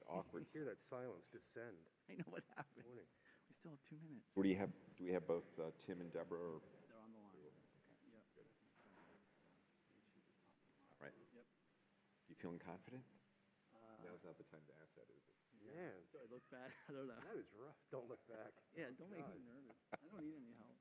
Awkward. You hear that silence descend. I know what happened. Morning. We still have 2 minutes. What do you have? Do we have both Tim and Debra? Or? They're on the line. Okay. Yep. All right. Yep. You feeling confident? Now's not the time to ask that, is it? Yeah. Do I look bad? I don't know. That is rough. Don't look back. Yeah, don't make me nervous. I don't need any help.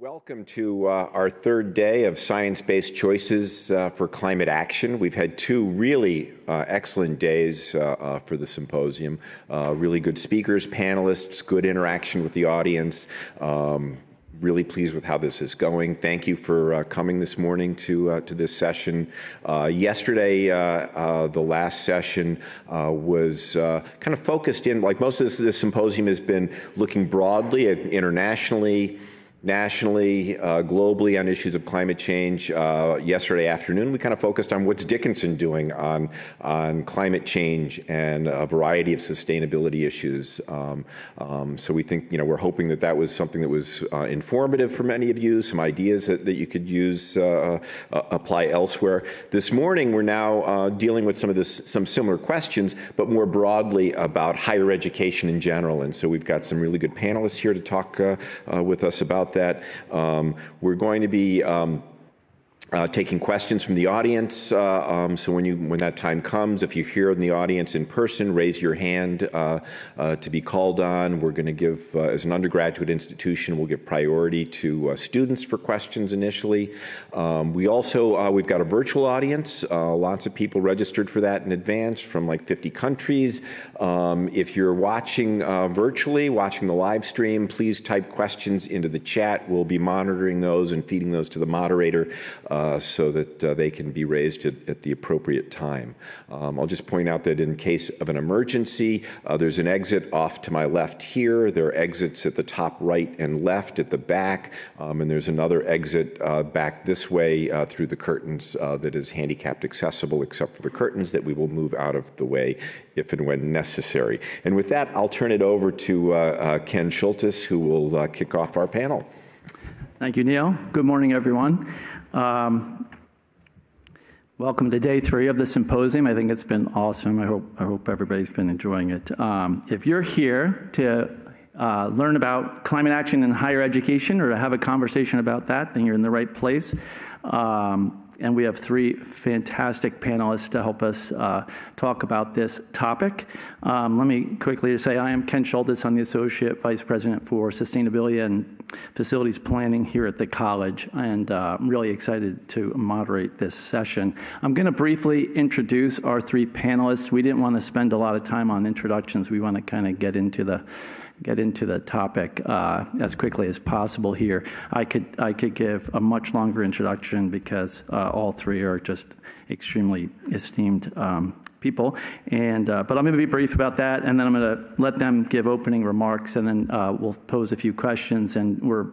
Welcome to our third day of science-based choices for climate action. We've had two really excellent days for the symposium. Really good speakers, panelists, good interaction with the audience. Really pleased with how this is going. Thank you for coming this morning to this session. Yesterday, the last session was kind of focused in, like most of this symposium has been looking broadly, internationally, nationally, globally on issues of climate change. Yesterday afternoon, we kind of focused on what's Dickinson doing on climate change and a variety of sustainability issues. So we think, we're hoping that was something that was informative for many of you, some ideas that you could use, apply elsewhere. This morning, we're now dealing with some similar questions, but more broadly about higher education in general. And so we've got some really good panelists here to talk with us about that. We're going to be taking questions from the audience. So when that time comes, if you're here in the audience in person, raise your hand to be called on. We're going to give, as an undergraduate institution, we'll give priority to students for questions initially. We've got a virtual audience. Lots of people registered for that in advance from like 50 countries. If you're watching virtually, watching the live stream, please type questions into the chat. We'll be monitoring those and feeding those to the moderator so that they can be raised at the appropriate time. I'll just point out that in case of an emergency, there's an exit off to my left here. There are exits at the top right and left at the back, and there's another exit back this way through the curtains that is handicapped accessible, except for the curtains that we will move out of the way if and when necessary. And with that, I'll turn it over to Ken Shultes, who will kick off our panel. Thank you, Neil. Good morning, everyone. Welcome to day 3 of the symposium. I think it's been awesome. I hope everybody's been enjoying it. If you're here to learn about climate action in higher education or to have a conversation about that, then you're in the right place. And we have 3 fantastic panelists to help us talk about this topic. Let me quickly say I am Ken Shultes. I'm the Associate Vice President for Sustainability and Facilities Planning here at the college, and I'm really excited to moderate this session. I'm going to briefly introduce our 3 panelists. We didn't want to spend a lot of time on introductions. We want to kind of get into the topic as quickly as possible here. I could give a much longer introduction because all 3 are just extremely esteemed people. But I'm going to be brief about that, and then I'm going to let them give opening remarks, and then we'll pose a few questions. And we're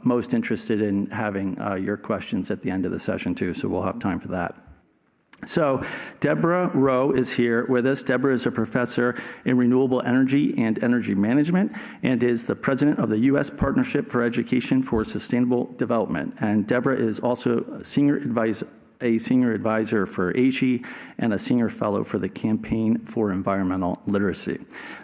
most interested in having your questions at the end of the session too, so we'll have time for that. So Debra Rowe is here with us. Debra is a professor in renewable energy and energy management and is the president of the U.S. Partnership for Education for Sustainable Development. And Debra is also a senior a senior advisor for ASHE, and a senior fellow for the Campaign for Environmental Literacy.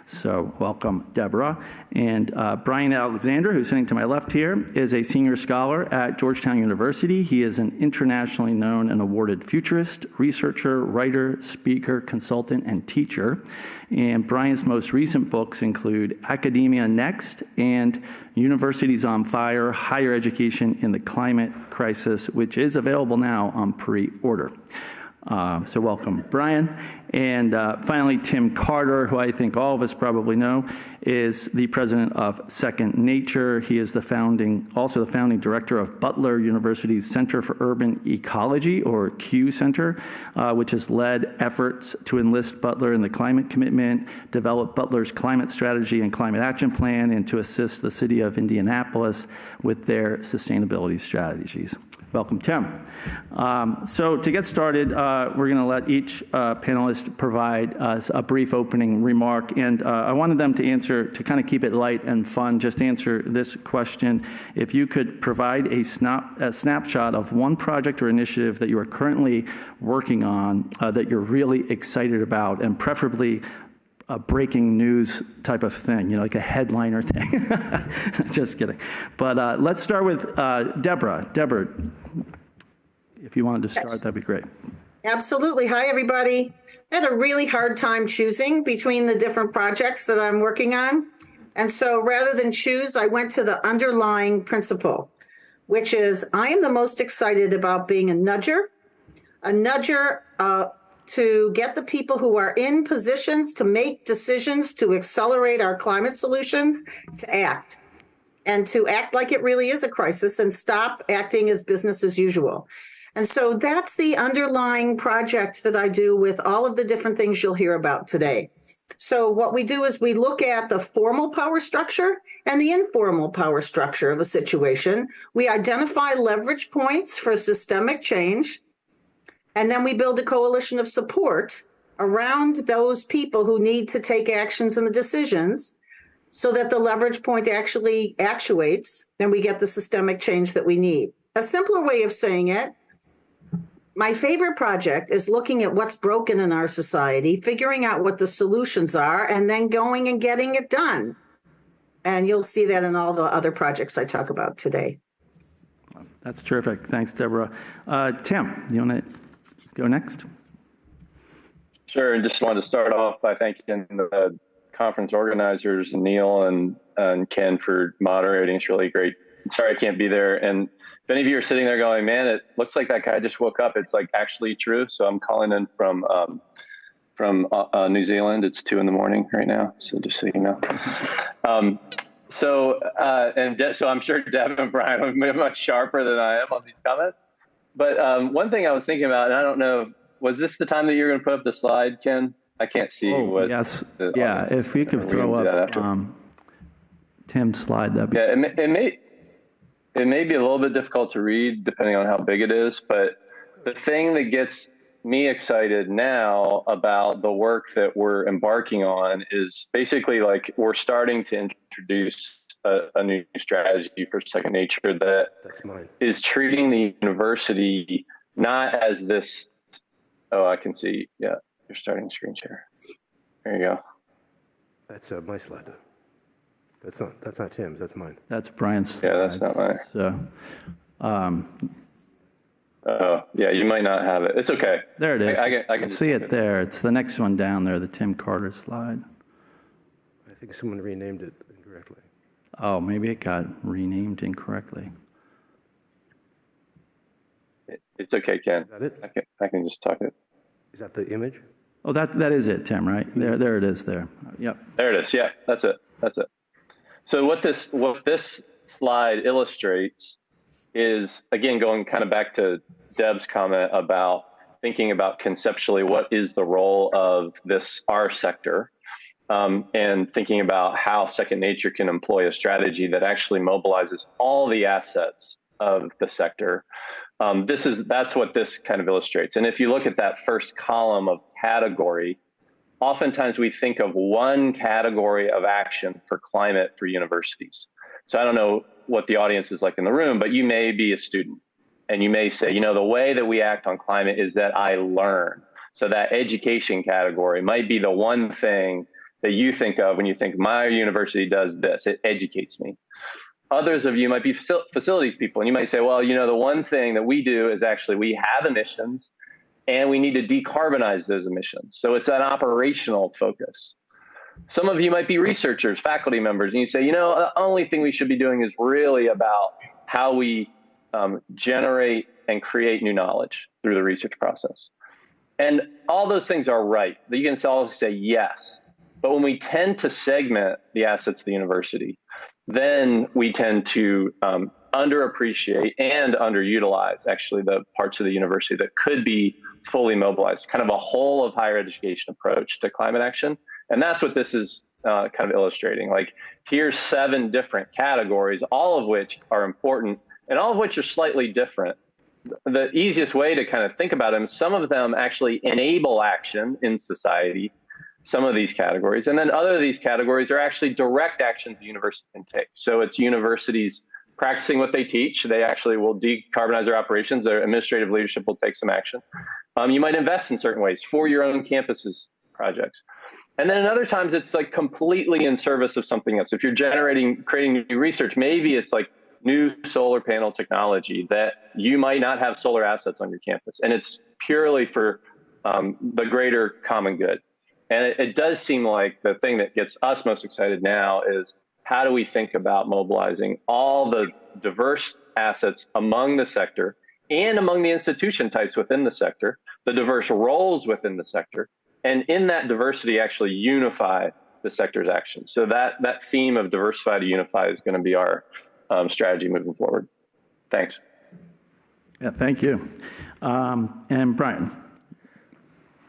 So welcome, Debra. And Bryan Alexander, who's sitting to my left here, is a senior scholar at Georgetown University. He is an internationally known and awarded futurist, researcher, writer, speaker, consultant, and teacher. And Bryan's most recent books include Academia Next and Universities on Fire, Higher Education in the Climate Crisis, which is available now on pre-order. So welcome, Bryan. And finally, Tim Carter, who I think all of us probably know, is the president of Second Nature. He is also the founding director of Butler University's Center for Urban Ecology, or Q Center, which has led efforts to enlist Butler in the climate commitment, develop Butler's climate strategy and climate action plan, and to assist the city of Indianapolis with their sustainability strategies. Welcome, Tim. So to get started, we're going to let each panelist provide us a brief opening remark. And I wanted them to answer, to kind of keep it light and fun, just answer this question. If you could provide a snapshot of one project or initiative that you are currently working on that you're really excited about, and preferably a breaking news type of thing, you know, like a headliner thing. Just kidding. But let's start with Debra. Debra, if you wanted to start, that'd be great. Absolutely. Hi, everybody. I had a really hard time choosing between the different projects that I'm working on. And so rather than choose, I went to the underlying principle, which is I am the most excited about being a nudger to get the people who are in positions to make decisions to accelerate our climate solutions to act, and to act like it really is a crisis and stop acting as business as usual. And so that's the underlying project that I do with all of the different things you'll hear about today. So what we do is we look at the formal power structure and the informal power structure of a situation. We identify leverage points for systemic change, and then we build a coalition of support around those people who need to take actions and the decisions so that the leverage point actually actuates and we get the systemic change that we need. A simpler way of saying it, my favorite project is looking at what's broken in our society, figuring out what the solutions are, and then going and getting it done. And you'll see that in all the other projects I talk about today. That's terrific. Thanks, Debra. Tim, you want to go next? Sure. And just wanted to start off by thanking the conference organizers, Neil and Ken, for moderating. It's really great. Sorry I can't be there. And if any of you are sitting there going, man, it looks like that guy just woke up, it's like actually true. So I'm calling in from New Zealand. It's 2 a.m. right now. So just so you know. So I'm sure Deb and Bryan are much sharper than I am on these comments. But one thing I was thinking about, and I don't know, was this the time that you're going to put up the slide, Ken? I can't see what. Yes. Yeah, if we could throw up Tim's slide, that'd be. Yeah, it may be a little bit difficult to read depending on how big it is, but the thing that gets me excited now about the work that we're embarking on is basically like we're starting to introduce a new strategy for Second Nature that is treating the university not as this. Oh, I can see. Yeah, you're starting the screen share. There you go. That's my slide. That's not Tim's. That's mine. That's Bryan's. Yeah, that's not mine. So, oh, yeah, you might not have it. It's okay. There it is. I can see it there. It's the next one down there, the Tim Carter slide. I think someone renamed it incorrectly. Oh, maybe it got renamed incorrectly. It's okay, Ken. Is that it? I can just talk it. Is that the image? Oh, that is it, Tim, right? There it is there. Yep. There it is. Yeah, that's it. So what this slide illustrates is, again, going kind of back to Deb's comment about thinking about conceptually what is the role of our sector, and thinking about how Second Nature can employ a strategy that actually mobilizes all the assets of the sector. That's what this kind of illustrates. And if you look at that first column of category, oftentimes we think of one category of action for climate for universities. So I don't know what the audience is like in the room, but you may be a student And you may say, the way that we act on climate is that I learn. So that education category might be the one thing that you think of when you think my university does this, it educates me. Others of you might be facilities people, and you might say, well, the one thing that we do is actually we have emissions and we need to decarbonize those emissions. So it's an operational focus. Some of you might be researchers, faculty members, and you say, the only thing we should be doing is really about how we generate and create new knowledge through the research process. And all those things are right. You can always say yes. But when we tend to segment the assets of the university, then we tend to underappreciate and underutilize actually the parts of the university that could be fully mobilized, kind of a whole of higher education approach to climate action. And that's what this is kind of illustrating. Like, here's 7 different categories, all of which are important and all of which are slightly different. The easiest way to kind of think about them, some of them actually enable action in society, some of these categories, and then other of these categories are actually direct actions the university can take. So it's universities practicing what they teach. They actually will decarbonize their operations. Their administrative leadership will take some action. You might invest in certain ways for your own campuses projects. And then other times it's like completely in service of something else. If you're creating new research, maybe it's like new solar panel technology that you might not have solar assets on your campus. And it's purely for the greater common good. And it does seem like the thing that gets us most excited now is how do we think about mobilizing all the diverse assets among the sector and among the institution types within the sector, the diverse roles within the sector, and in that diversity actually unify the sector's action. So that theme of diversify to unify is going to be our strategy moving forward. Thanks. Yeah, thank you. And Bryan.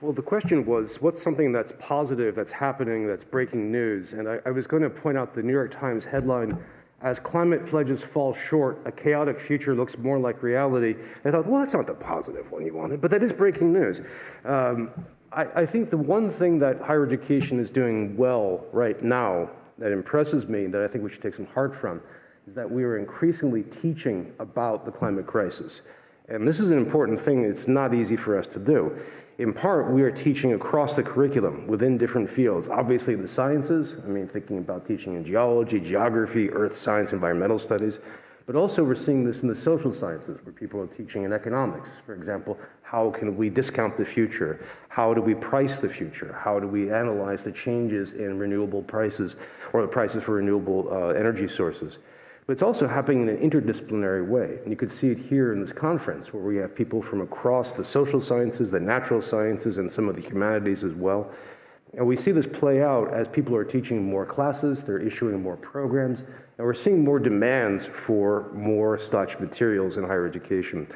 Well, the question was, what's something that's positive, that's happening, that's breaking news? And I was going to point out the New York Times headline, as climate pledges fall short, a chaotic future looks more like reality. And I thought, well, that's not the positive one you wanted, but that is breaking news. I think the one thing that higher education is doing well right now that impresses me, that I think we should take some heart from, is that we are increasingly teaching about the climate crisis. And this is an important thing. It's not easy for us to do. In part, we are teaching across the curriculum within different fields. Obviously, the sciences, thinking about teaching in geology, geography, earth science, environmental studies. But also we're seeing this in the social sciences, where people are teaching in economics. For example, how can we discount the future? How do we price the future? How do we analyze the changes in renewable prices or the prices for renewable energy sources? But it's also happening in an interdisciplinary way. And you could see it here in this conference, where we have people from across the social sciences, the natural sciences, and some of the humanities as well. And we see this play out as people are teaching more classes, they're issuing more programs, and we're seeing more demands for more such materials in higher education.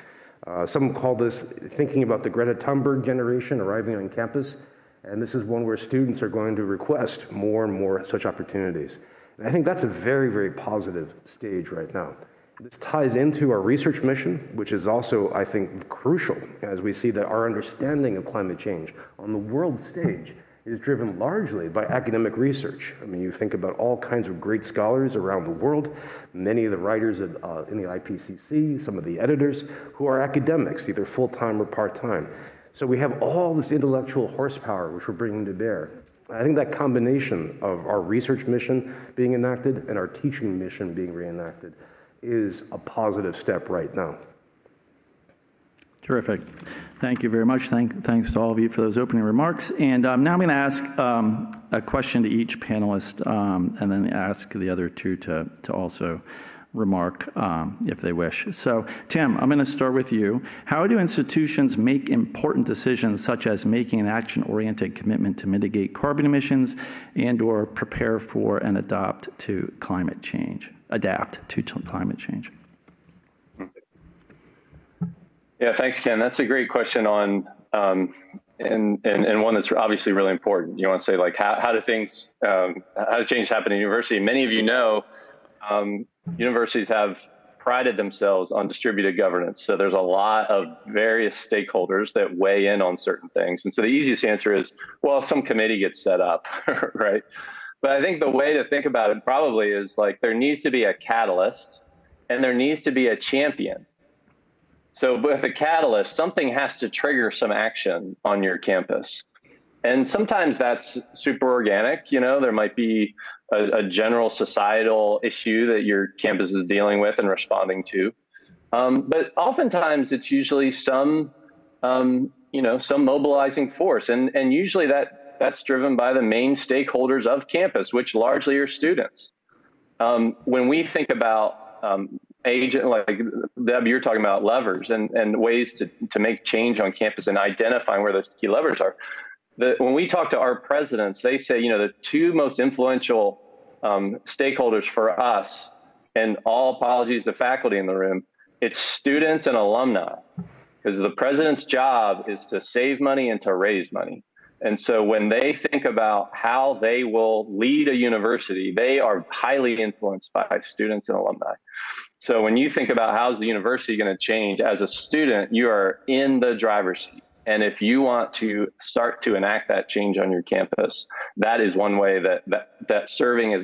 Some call this thinking about the Greta Thunberg generation arriving on campus, and this is one where students are going to request more and more such opportunities. And I think that's a very, very positive stage right now. This ties into our research mission, which is also, I think, crucial as we see that our understanding of climate change on the world stage is driven largely by academic research. You think about all kinds of great scholars around the world, many of the writers in the IPCC, some of the editors who are academics, either full-time or part-time. So we have all this intellectual horsepower which we're bringing to bear. I think that combination of our research mission being enacted and our teaching mission being reenacted is a positive step right now. Terrific. Thank you very much. Thanks to all of you for those opening remarks. And now I'm going to ask a question to each panelist and then ask the other two to also remark if they wish. So, Tim, I'm going to start with you. How do institutions make important decisions such as making an action-oriented commitment to mitigate carbon emissions and or prepare for and adapt to climate change? Yeah, thanks, Ken. That's a great question on and one that's obviously really important. You want to say, like, how do change happen in university? Many of you know universities have prided themselves on distributed governance. So there's a lot of various stakeholders that weigh in on certain things. And so the easiest answer is, well, some committee gets set up, right? But I think the way to think about it probably is like there needs to be a catalyst and there needs to be a champion. So with a catalyst, something has to trigger some action on your campus. And sometimes that's super organic. There might be a general societal issue that your campus is dealing with and responding to. But oftentimes it's usually some mobilizing force. And usually that's driven by the main stakeholders of campus, which largely are students. When we think about agent, like Deb, you're talking about levers and ways to make change on campus and identifying where those key levers are. When we talk to our presidents, they say, the two most influential stakeholders for us, and all apologies to faculty in the room, it's students and alumni, because the president's job is to save money and to raise money. And so when they think about how they will lead a university, they are highly influenced by students and alumni. So when you think about how's the university going to change, as a student, you are in the driver's seat. And if you want to start to enact that change on your campus, that is one way that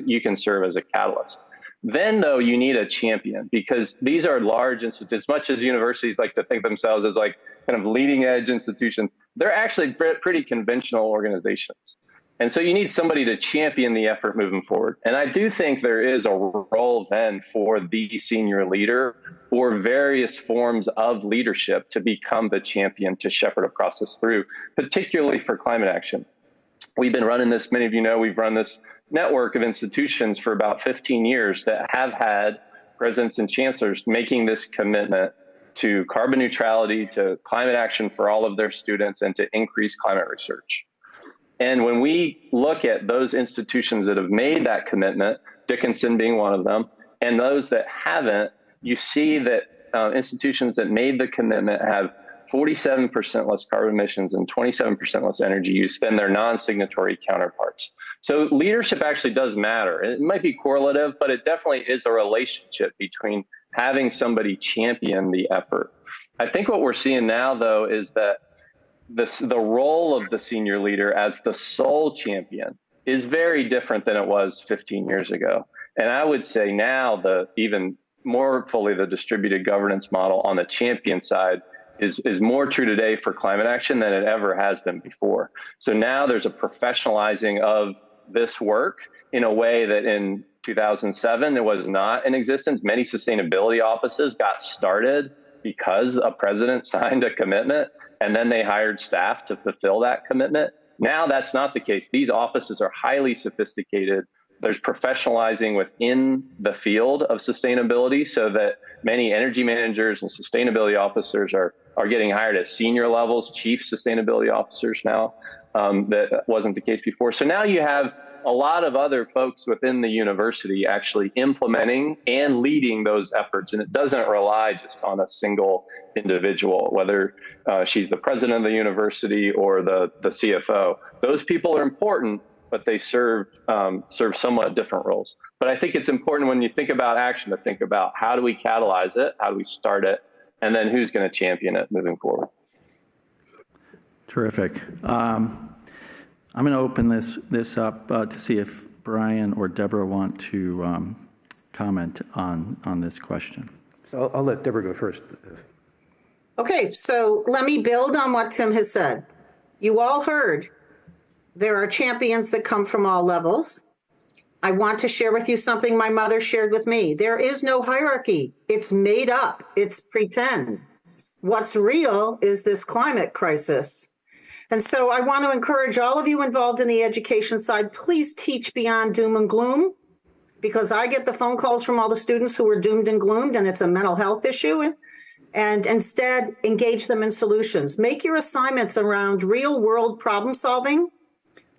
you can serve as a catalyst. Then, though, you need a champion, because these are large institutions. As much as universities like to think themselves as like kind of leading edge institutions, they're actually pretty conventional organizations. And so you need somebody to champion the effort moving forward. And I do think there is a role then for the senior leader or various forms of leadership to become the champion to shepherd a process through, particularly for climate action. We've been running this, many of you know, we've run this network of institutions for about 15 years that have had presidents and chancellors making this commitment to carbon neutrality, to climate action for all of their students, and to increase climate research. And when we look at those institutions that have made that commitment, Dickinson being one of them, and those that haven't, you see that institutions that made the commitment have 47% less carbon emissions and 27% less energy use than their non-signatory counterparts. So leadership actually does matter. It might be correlative, but it definitely is a relationship between having somebody champion the effort. I think what we're seeing now, though, is that the role of the senior leader as the sole champion is very different than it was 15 years ago. And I would say now even more fully the distributed governance model on the champion side is more true today for climate action than it ever has been before. So now there's a professionalizing of this work in a way that in 2007 it was not in existence. Many sustainability offices got started because a president signed a commitment and then they hired staff to fulfill that commitment. Now that's not the case. These offices are highly sophisticated. There's professionalizing within the field of sustainability so that many energy managers and sustainability officers are getting hired at senior levels, chief sustainability officers now. That wasn't the case before. So now you have a lot of other folks within the university actually implementing and leading those efforts. And it doesn't rely just on a single individual, whether she's the president of the university or the CFO. Those people are important, but they serve somewhat different roles. But I think it's important when you think about action to think about how do we catalyze it, how do we start it, and then who's going to champion it moving forward. Terrific. I'm going to open this up to see if Bryan or Debra want to comment on this question. So I'll let Debra go first. Okay, so let me build on what Tim has said. You all heard there are champions that come from all levels. I want to share with you something my mother shared with me. There is no hierarchy. It's made up. It's pretend. What's real is this climate crisis. And so I want to encourage all of you involved in the education side, please teach beyond doom and gloom, because I get the phone calls from all the students who are doomed and gloomed, and it's a mental health issue. And instead, engage them in solutions. Make your assignments around real world problem solving.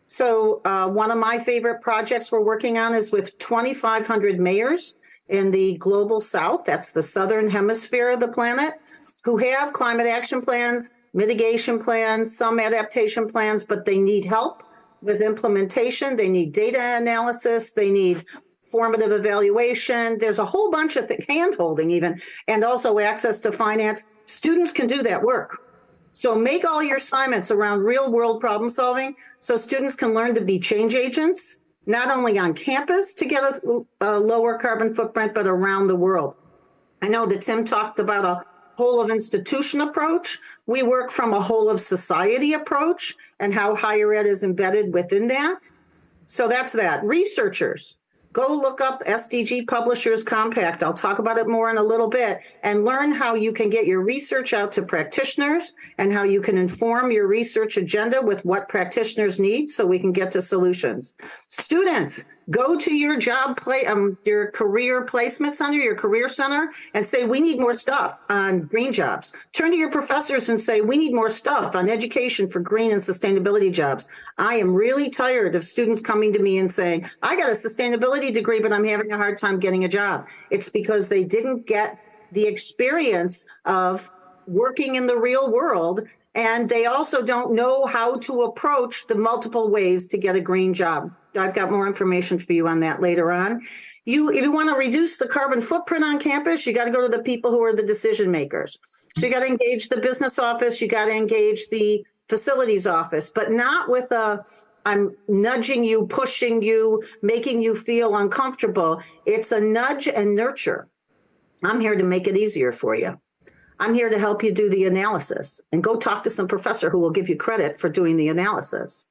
So one of my favorite projects we're working on is with 2,500 mayors in the global south, that's the southern hemisphere of the planet, who have climate action plans, mitigation plans, some adaptation plans, but they need help with implementation. They need data analysis. They need formative evaluation. There's a whole bunch of hand-holding even, and also access to finance. Students can do that work. So make all your assignments around real-world problem solving so students can learn to be change agents, not only on campus to get a lower carbon footprint, but around the world. I know that Tim talked about whole of institution approach. We work from a whole of society approach and how higher ed is embedded within that. So that's that. Researchers, go look up SDG Publishers Compact. I'll talk about it more in a little bit, and learn how you can get your research out to practitioners and how you can inform your research agenda with what practitioners need so we can get to solutions. Students, go to your your career placement center, your career center, and say, we need more stuff on green jobs. Turn to your professors and say, we need more stuff on education for green and sustainability jobs. I am really tired of students coming to me and saying, I got a sustainability degree, but I'm having a hard time getting a job. It's because they didn't get the experience of working in the real world, and they also don't know how to approach the multiple ways to get a green job. I've got more information for you on that later on. If you want to reduce the carbon footprint on campus, you got to go to the people who are the decision makers. So you got to engage the business office, you got to engage the facilities office, but not with I'm nudging you, pushing you, making you feel uncomfortable. It's a nudge and nurture. I'm here to make it easier for you. I'm here to help you do the analysis, and go talk to some professor who will give you credit for doing the analysis.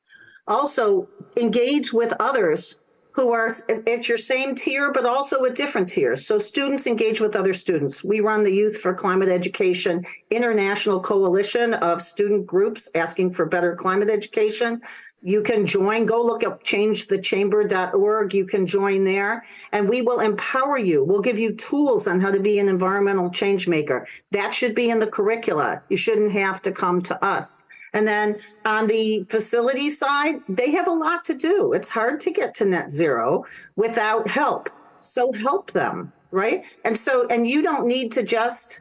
Also, engage with others who are at your same tier, but also at different tiers. So students engage with other students. We run the Youth for Climate Education International Coalition of student groups asking for better climate education. You can join, go look up changethechamber.org. You can join there, and we will empower you. We'll give you tools on how to be an environmental change maker. That should be in the curricula. You shouldn't have to come to us. And then on the facility side, they have a lot to do. It's hard to get to net zero without help. So help them, right? And you don't need to just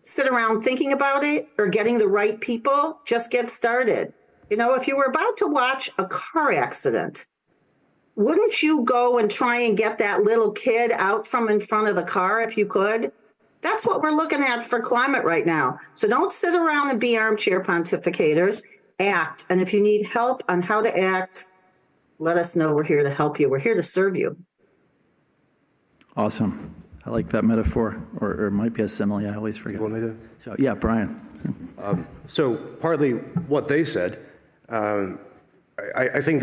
sit around thinking about it or getting the right people. Just get started. You know, if you were about to watch a car accident, wouldn't you go and try and get that little kid out from in front of the car if you could? That's what we're looking at for climate right now. So don't sit around and be armchair pontificators. Act. And if you need help on how to act, let us know. We're here to help you. We're here to serve you. Awesome. I like that metaphor, or it might be a simile. I always forget. You want me to? So, yeah, Bryan. So partly what they said, I think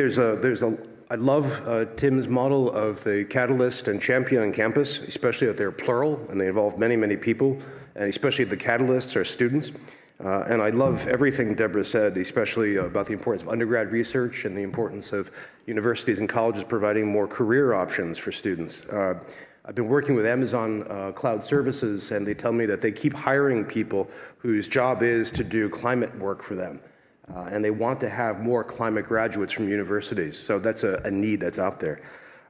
I love Tim's model of the catalyst and champion on campus, especially that they're plural and they involve many, many people, and especially the catalysts are students. And I love everything Debra said, especially about the importance of undergrad research and the importance of universities and colleges providing more career options for students. I've been working with Amazon Cloud Services, and they tell me that they keep hiring people whose job is to do climate work for them. And they want to have more climate graduates from universities. So that's a need that's out there.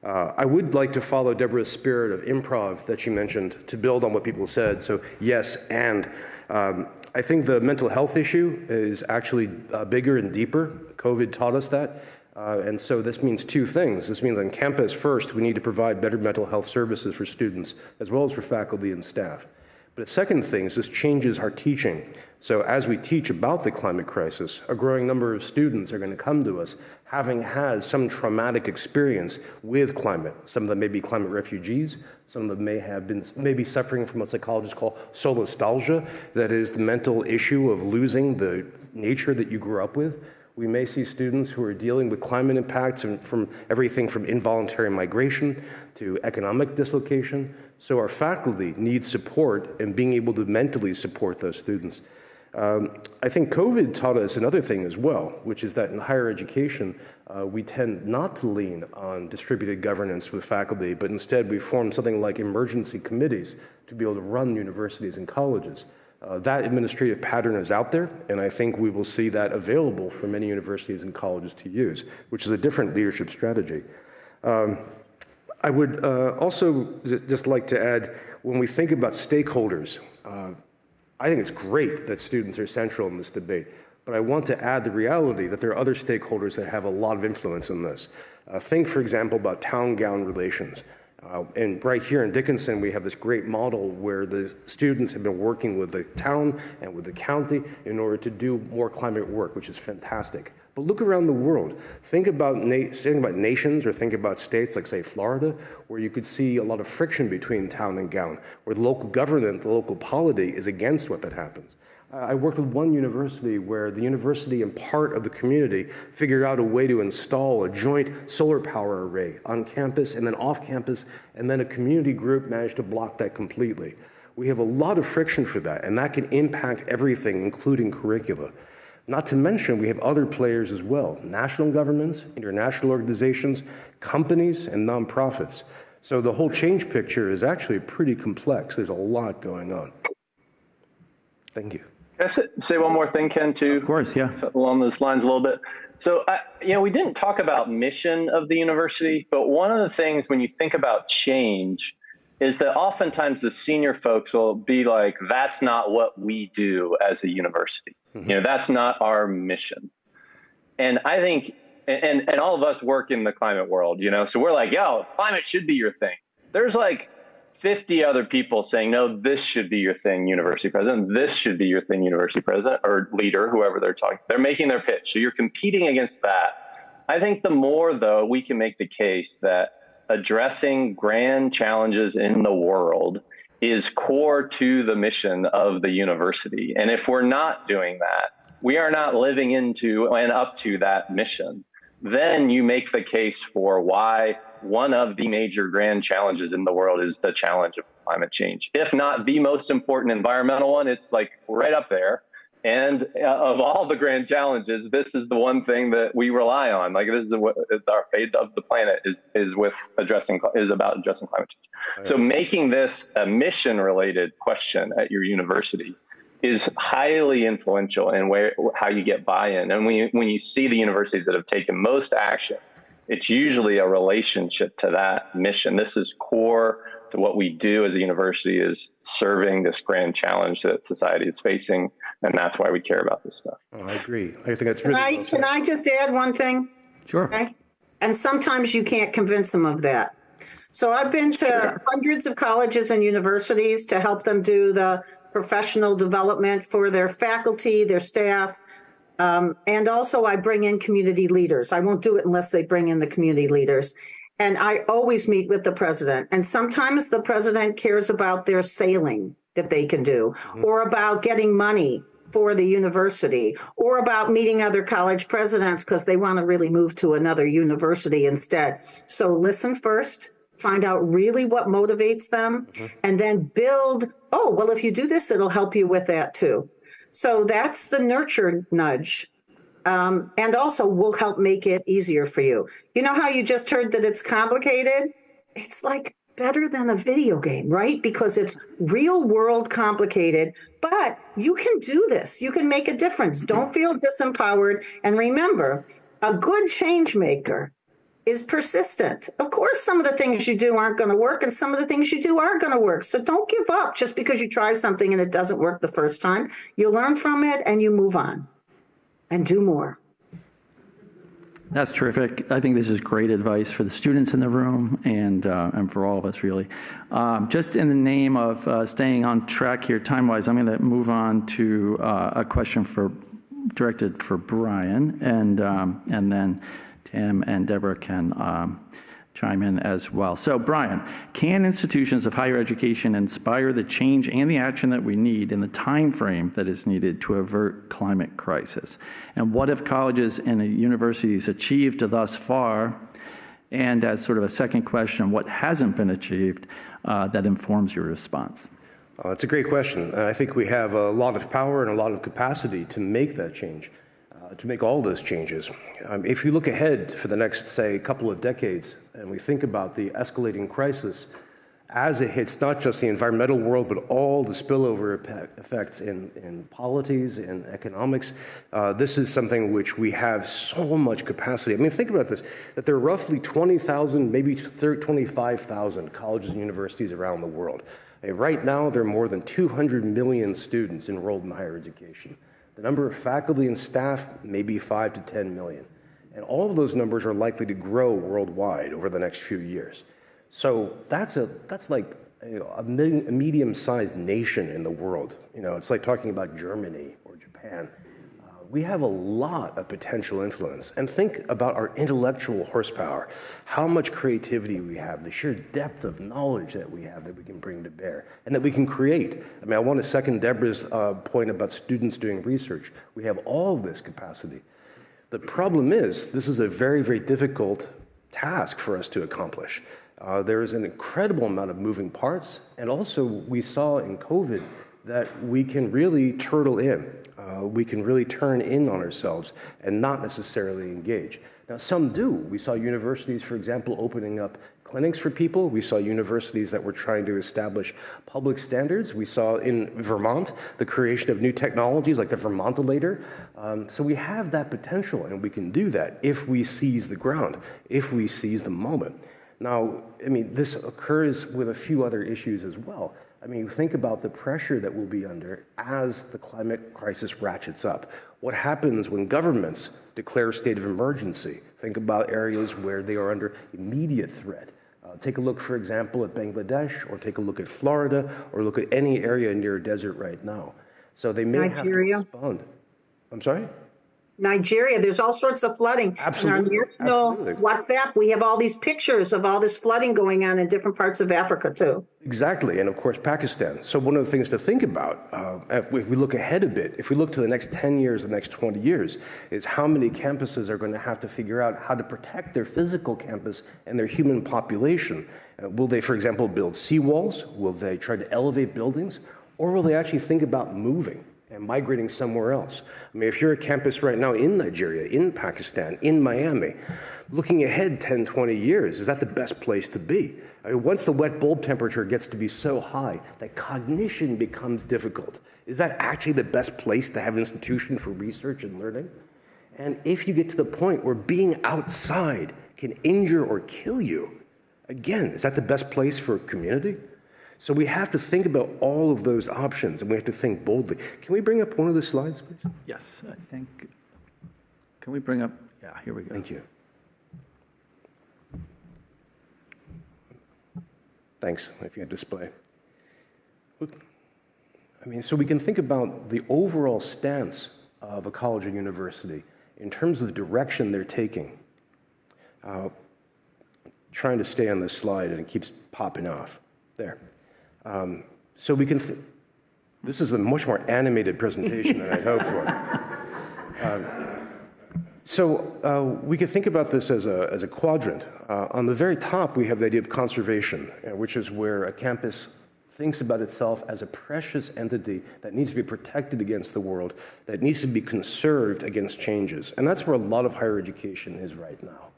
I would like to follow Debra's spirit of improv that she mentioned to build on what people said. So yes, and I think the mental health issue is actually bigger and deeper. COVID taught us that. And so this means two things. This means on campus, first, we need to provide better mental health services for students, as well as for faculty and staff. But the second thing is this changes our teaching. So as we teach about the climate crisis, a growing number of students are going to come to us having had some traumatic experience with climate. Some of them may be climate refugees. Some of them may be suffering from what psychologists call solastalgia, that is the mental issue of losing the nature that you grew up with. We may see students who are dealing with climate impacts from everything from involuntary migration to economic dislocation. So our faculty need support in being able to mentally support those students. I think COVID taught us another thing as well, which is that in higher education, we tend not to lean on distributed governance with faculty, but instead we form something like emergency committees to be able to run universities and colleges. That administrative pattern is out there, and I think we will see that available for many universities and colleges to use, which is a different leadership strategy. I would also just like to add, when we think about stakeholders, I think it's great that students are central in this debate, but I want to add the reality that there are other stakeholders that have a lot of influence in this. Think, for example, about town-gown relations. And right here in Dickinson, we have this great model where the students have been working with the town and with the county in order to do more climate work, which is fantastic. But look around the world. Think about nations, or think about states like, say, Florida, where you could see a lot of friction between town and gown, where the local government, the local polity is against what that happens. I worked with one university where the university and part of the community figured out a way to install a joint solar power array on campus and then off campus, and then a community group managed to block that completely. We have a lot of friction for that, and that can impact everything, including curricula. Not to mention, we have other players as well: national governments, international organizations, companies, and nonprofits. So the whole change picture is actually pretty complex. There's a lot going on. Thank you. Can I say one more thing, Ken, too? Of course, yeah. Along those lines a little bit. So, we didn't talk about mission of the university, but one of the things when you think about change is that oftentimes the senior folks will be like, that's not what we do as a university. Mm-hmm. That's not our mission. And I think, and all of us work in the climate world, so we're like, climate should be your thing. There's like 50 other people saying, no, this should be your thing, university president. This should be your thing, university president, or leader, whoever they're talking. They're making their pitch. So you're competing against that. I think the more, though, we can make the case that addressing grand challenges in the world is core to the mission of the university. And if we're not doing that, we are not living into and up to that mission. Then you make the case for why one of the major grand challenges in the world is the challenge of climate change. If not the most important environmental one, it's like right up there. And of all the grand challenges, this is the one thing that we rely on. Like, this is our fate of the planet is about addressing climate change. Oh, yeah. So making this a mission-related question at your university is highly influential in how you get buy-in. And when you see the universities that have taken most action, it's usually a relationship to that mission. This is core to what we do as a university, is serving this grand challenge that society is facing. And that's why we care about this stuff. Oh, I agree. I think that's really Can I just add one thing? Sure. Okay. And sometimes you can't convince them of that. So I've been to hundreds of colleges and universities to help them do the professional development for their faculty, their staff. And also I bring in community leaders. I won't do it unless they bring in the community leaders. And I always meet with the president. And sometimes the president cares about their sailing that they can do, or about getting money for the university, or about meeting other college presidents because they want to really move to another university instead. So listen first, find out really what motivates them, and then build, if you do this, it'll help you with that too. So that's the nurture nudge. And also will help make it easier for you. You know how you just heard that it's complicated? It's like better than a video game, right? Because it's real world complicated, but you can do this. You can make a difference. Don't feel disempowered. And remember, a good change maker is persistent. Of course, some of the things you do aren't going to work, and some of the things you do are going to work. So don't give up just because you try something and it doesn't work the first time. You learn from it and you move on and do more. That's terrific. I think this is great advice for the students in the room and for all of us, really. Just in the name of staying on track here time-wise, I'm going to move on to a question directed for Bryan, and then Tim and Debra can chime in as well. So, Bryan, can institutions of higher education inspire the change and the action that we need in the time frame that is needed to avert climate crisis? And what have colleges and universities achieved thus far? And as sort of a second question, what hasn't been achieved that informs your response? It's a great question. I think we have a lot of power and a lot of capacity to make that change. To make all those changes. If you look ahead for the next, say, couple of decades, and we think about the escalating crisis as it hits not just the environmental world, but all the spillover effects in polities and economics, this is something which we have so much capacity. I mean, think about this, that there are roughly 20,000, maybe 25,000 colleges and universities around the world. And right now, there are more than 200 million students enrolled in higher education. The number of faculty and staff may be 5 to 10 million. And all of those numbers are likely to grow worldwide over the next few years. So that's like a medium-sized nation in the world. It's like talking about Germany or Japan. We have a lot of potential influence. And think about our intellectual horsepower, how much creativity we have, the sheer depth of knowledge that we have that we can bring to bear and that we can create. I mean, I want to second Debra's point about students doing research. We have all of this capacity. The problem is, this is a very, very difficult task for us to accomplish. There is an incredible amount of moving parts, and also we saw in COVID that we can really turtle in. We can really turn in on ourselves and not necessarily engage. Now, some do. We saw universities, for example, opening up clinics for people. We saw universities that were trying to establish public standards. We saw in Vermont the creation of new technologies like the Vermontilator. So we have that potential, and we can do that if we seize the ground, if we seize the moment. Now, I mean, this occurs with a few other issues as well. I mean, think about the pressure that we'll be under as the climate crisis ratchets up. What happens when governments declare a state of emergency? Think about areas where they are under immediate threat. Take a look, for example, at Bangladesh, or take a look at Florida, or look at any area near a desert right now. So they may have to respond. I'm sorry? Nigeria, there's all sorts of flooding. Absolutely. In our national WhatsApp, we have all these pictures of all this flooding going on in different parts of Africa, too. Exactly, and of course, Pakistan. So one of the things to think about, if we look ahead a bit, if we look to the next 10 years, the next 20 years, is how many campuses are going to have to figure out how to protect their physical campus and their human population. Will they, for example, build seawalls? Will they try to elevate buildings? Or will they actually think about moving and migrating somewhere else? I mean, if you're a campus right now in Nigeria, in Pakistan, in Miami, looking ahead 10, 20 years, is that the best place to be? I mean, once the wet bulb temperature gets to be so high that cognition becomes difficult, is that actually the best place to have an institution for research and learning? And if you get to the point where being outside can injure or kill you, again, is that the best place for a community? So we have to think about all of those options, and we have to think boldly. Can we bring up one of the slides, please? Yes, I think. Can we bring up? Yeah, here we go. Thank you. Thanks, if you had display. I mean, so we can think about the overall stance of a college or university in terms of the direction they're taking. Trying to stay on this slide, and it keeps popping off. There. So we can, this is a much more animated presentation than I'd hoped for. We can think about this as a quadrant. On the very top, we have the idea of conservation, which is where a campus thinks about itself as a precious entity that needs to be protected against the world, that needs to be conserved against changes. And that's where a lot of higher education is right now.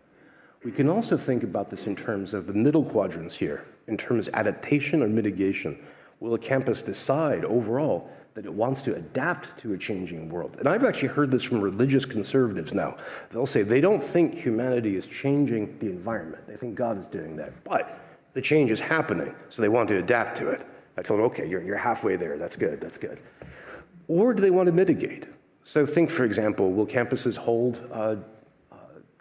We can also think about this in terms of the middle quadrants here, in terms of adaptation or mitigation. Will a campus decide overall that it wants to adapt to a changing world? And I've actually heard this from religious conservatives now. They'll say they don't think humanity is changing the environment. They think God is doing that. But the change is happening, so they want to adapt to it. I tell them, okay, you're halfway there. That's good, that's good. Or do they want to mitigate? So think, for example, will campuses hold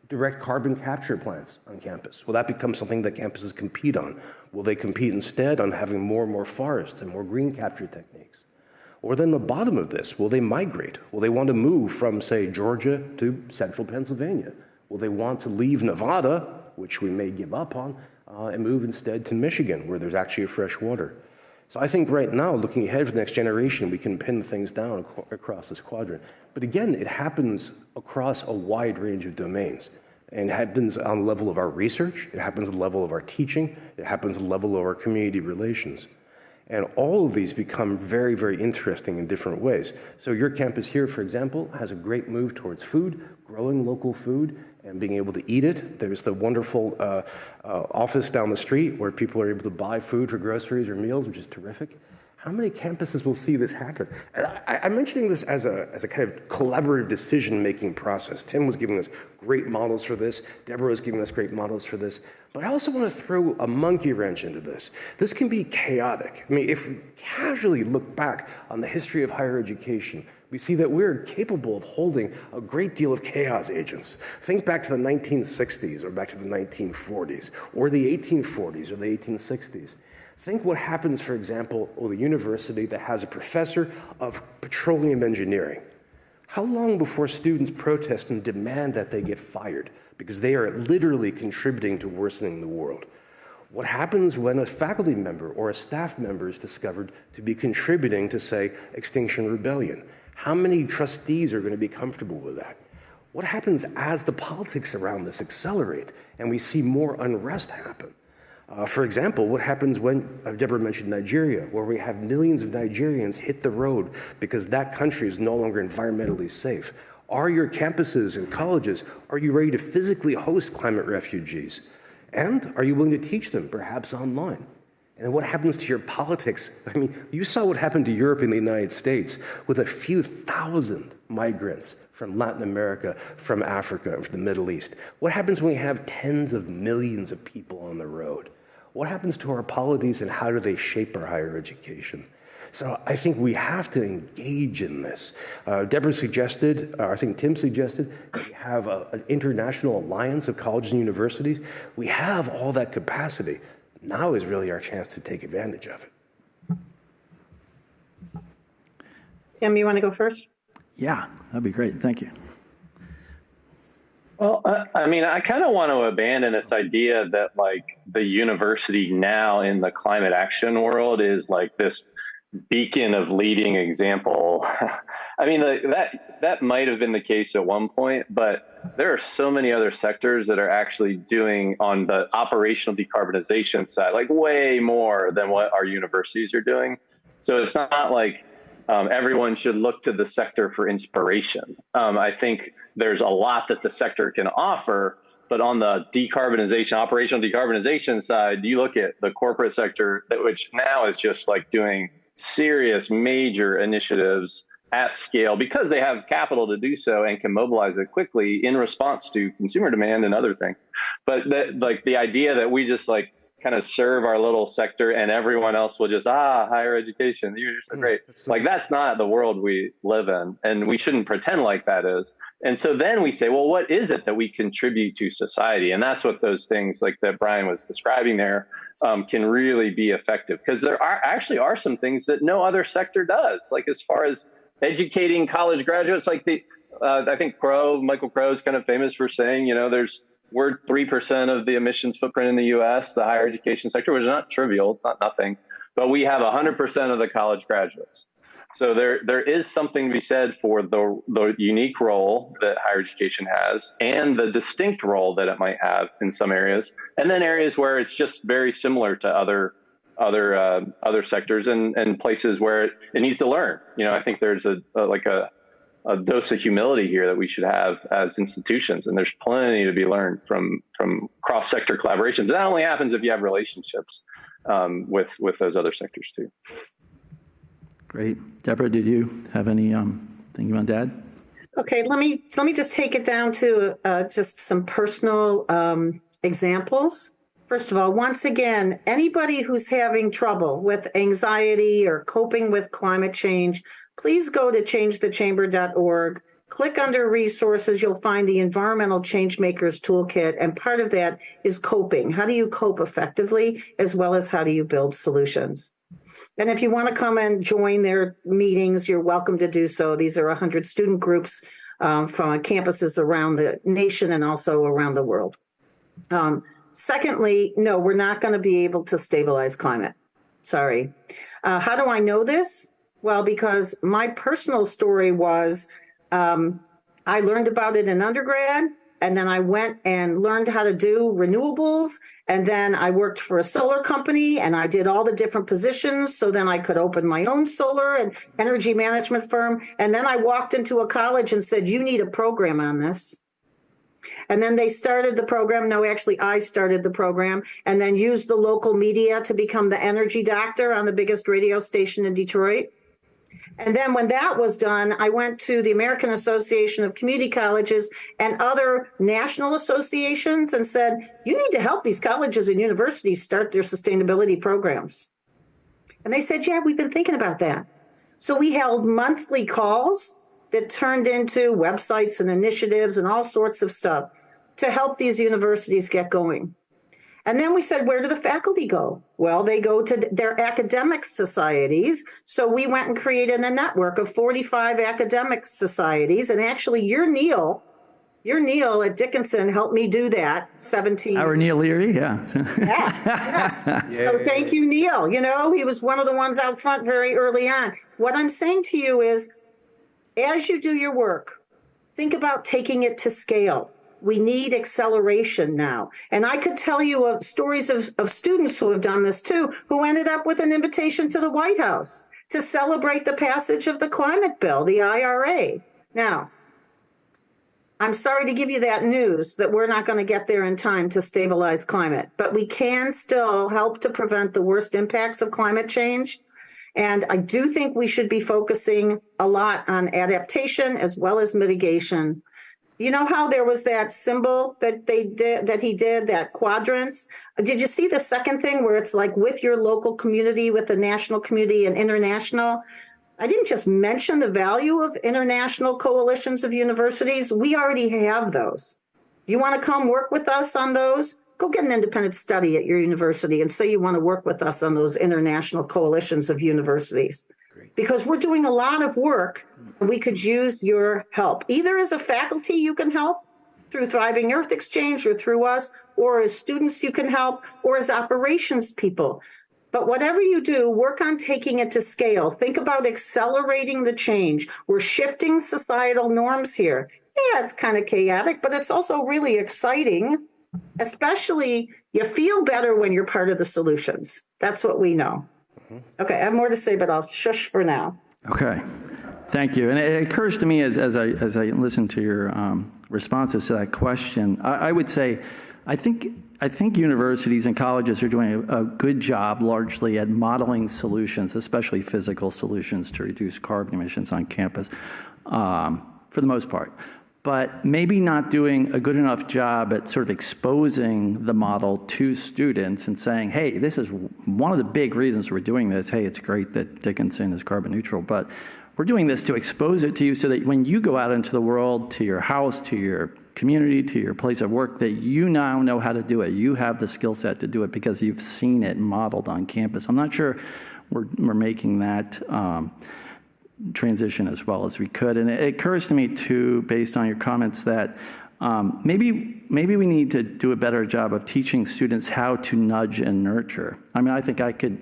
direct carbon capture plants on campus? Will that become something that campuses compete on? Will they compete instead on having more and more forests and more green capture techniques? Or then the bottom of this, will they migrate? Will they want to move from, say, Georgia to central Pennsylvania? Will they want to leave Nevada, which we may give up on, and move instead to Michigan, where there's actually fresh water? So I think right now, looking ahead for the next generation, we can pin things down across this quadrant. But again, it happens across a wide range of domains. And it happens on the level of our research, it happens on the level of our teaching, it happens on the level of our community relations. And all of these become very, very interesting in different ways. So your campus here, for example, has a great move towards food, growing local food, and being able to eat it. There's the wonderful office down the street where people are able to buy food for groceries or meals, which is terrific. How many campuses will see this happen? And I'm mentioning this as a kind of collaborative decision-making process. Tim was giving us great models for this. Debra was giving us great models for this. But I also want to throw a monkey wrench into this. This can be chaotic. I mean, if we casually look back on the history of higher education, we see that we're capable of holding a great deal of chaos agents. Think back to the 1960s or back to the 1940s or the 1840s or the 1860s. Think what happens, for example, with a university that has a professor of petroleum engineering. How long before students protest and demand that they get fired because they are literally contributing to worsening the world? What happens when a faculty member or a staff member is discovered to be contributing to, say, Extinction Rebellion? How many trustees are going to be comfortable with that? What happens as the politics around this accelerate and we see more unrest happen? For example, what happens when, Debra mentioned Nigeria, where we have millions of Nigerians hit the road because that country is no longer environmentally safe? Are your campuses and colleges, are you ready to physically host climate refugees? And are you willing to teach them, perhaps online? And what happens to your politics? I mean, you saw what happened to Europe and the United States with a few thousand migrants from Latin America, from Africa, and from the Middle East. What happens when we have tens of millions of people on the road? What happens to our polities and how do they shape our higher education? So I think we have to engage in this. Debra suggested, I think Tim suggested, that we have an international alliance of colleges and universities. We have all that capacity. Now is really our chance to take advantage of it. Tim, you want to go first? Yeah, that'd be great. Thank you. Well, I mean, I kind of want to abandon this idea that like the university now in the climate action world is like this beacon of leading example. I mean, that might have been the case at one point, but there are so many other sectors that are actually doing on the operational decarbonization side, like way more than what our universities are doing. So it's not like everyone should look to the sector for inspiration. I think there's a lot that the sector can offer, but on the decarbonization, operational decarbonization side, you look at the corporate sector, which now is just like doing serious major initiatives at scale because they have capital to do so and can mobilize it quickly in response to consumer demand and other things. But like the idea that we just like kind of serve our little sector and everyone else will just, higher education, you're so great. Like that's not the world we live in, and we shouldn't pretend like that is. And so then we say, well, what is it that we contribute to society? And that's what those things like that Bryan was describing there can really be effective, because there are some things that no other sector does. Like as far as educating college graduates, like I think Michael Crow is kind of famous for saying, we're 3% of the emissions footprint in the U.S., the higher education sector, which is not trivial, it's not nothing, but we have 100% of the college graduates. So there is something to be said for the unique role that higher education has and the distinct role that it might have in some areas, and then areas where it's just very similar to other sectors and places where it needs to learn. I think there's a dose of humility here that we should have as institutions, and there's plenty to be learned from cross-sector collaborations. That only happens if you have relationships with those other sectors too. Great. Debra, did you have any thing you want to add? Okay, let me just take it down to just some personal examples. First of all, once again, anybody who's having trouble with anxiety or coping with climate change, please go to changethechamber.org. Click under resources. You'll find the Environmental Changemakers Toolkit. And part of that is coping. How do you cope effectively, as well as how do you build solutions? And if you want to come and join their meetings, you're welcome to do so. These are 100 student groups from campuses around the nation and also around the world. Secondly, no, we're not going to be able to stabilize climate. Sorry. How do I know this? Well, because my personal story was I learned about it in undergrad, and then I went and learned how to do renewables, and then I worked for a solar company, and I did all the different positions so then I could open my own solar and energy management firm. And then I walked into a college and said, you need a program on this. And then they started the program. No, actually, I started the program and then used the local media to become the energy doctor on the biggest radio station in Detroit. And then when that was done, I went to the American Association of Community Colleges and other national associations and said, you need to help these colleges and universities start their sustainability programs. And they said, yeah, we've been thinking about that. So we held monthly calls that turned into websites and initiatives and all sorts of stuff to help these universities get going. And then we said, where do the faculty go? Well, they go to their academic societies. So we went and created a network of 45 academic societies. And actually, your Neil at Dickinson helped me do that 17 Our Neil Leary, yeah. Yeah. So thank you, Neil. You know, he was one of the ones out front very early on. What I'm saying to you is, as you do your work, think about taking it to scale. We need acceleration now. And I could tell you of stories of students who have done this too, who ended up with an invitation to the White House to celebrate the passage of the climate bill, the IRA. Now, I'm sorry to give you that news that we're not going to get there in time to stabilize climate, but we can still help to prevent the worst impacts of climate change. And I do think we should be focusing a lot on adaptation as well as mitigation. You know how there was that symbol that he did, that quadrants? Did you see the second thing where it's like with your local community, with the national community and international? I didn't just mention the value of international coalitions of universities. We already have those. You want to come work with us on those? Go get an independent study at your university and say you want to work with us on those international coalitions of universities. Because we're doing a lot of work and we could use your help. Either as a faculty you can help through Thriving Earth Exchange or through us, or as students you can help, or as operations people. But whatever you do, work on taking it to scale. Think about accelerating the change. We're shifting societal norms here. Yeah, it's kind of chaotic, but it's also really exciting. Especially, you feel better when you're part of the solutions. That's what we know. Okay, I have more to say, but I'll shush for now. Okay, thank you. And it occurs to me as I listen to your responses to that question, I would say, I think universities and colleges are doing a good job largely at modeling solutions, especially physical solutions to reduce carbon emissions on campus, for the most part. But maybe not doing a good enough job at sort of exposing the model to students and saying, hey, this is one of the big reasons we're doing this. Hey, it's great that Dickinson is carbon neutral, but we're doing this to expose it to you so that when you go out into the world, to your house, to your community, to your place of work, that you now know how to do it. You have the skill set to do it because you've seen it modeled on campus. I'm not sure we're making that transition as well as we could. And it occurs to me too, based on your comments, that maybe we need to do a better job of teaching students how to nudge and nurture. I mean, I think I could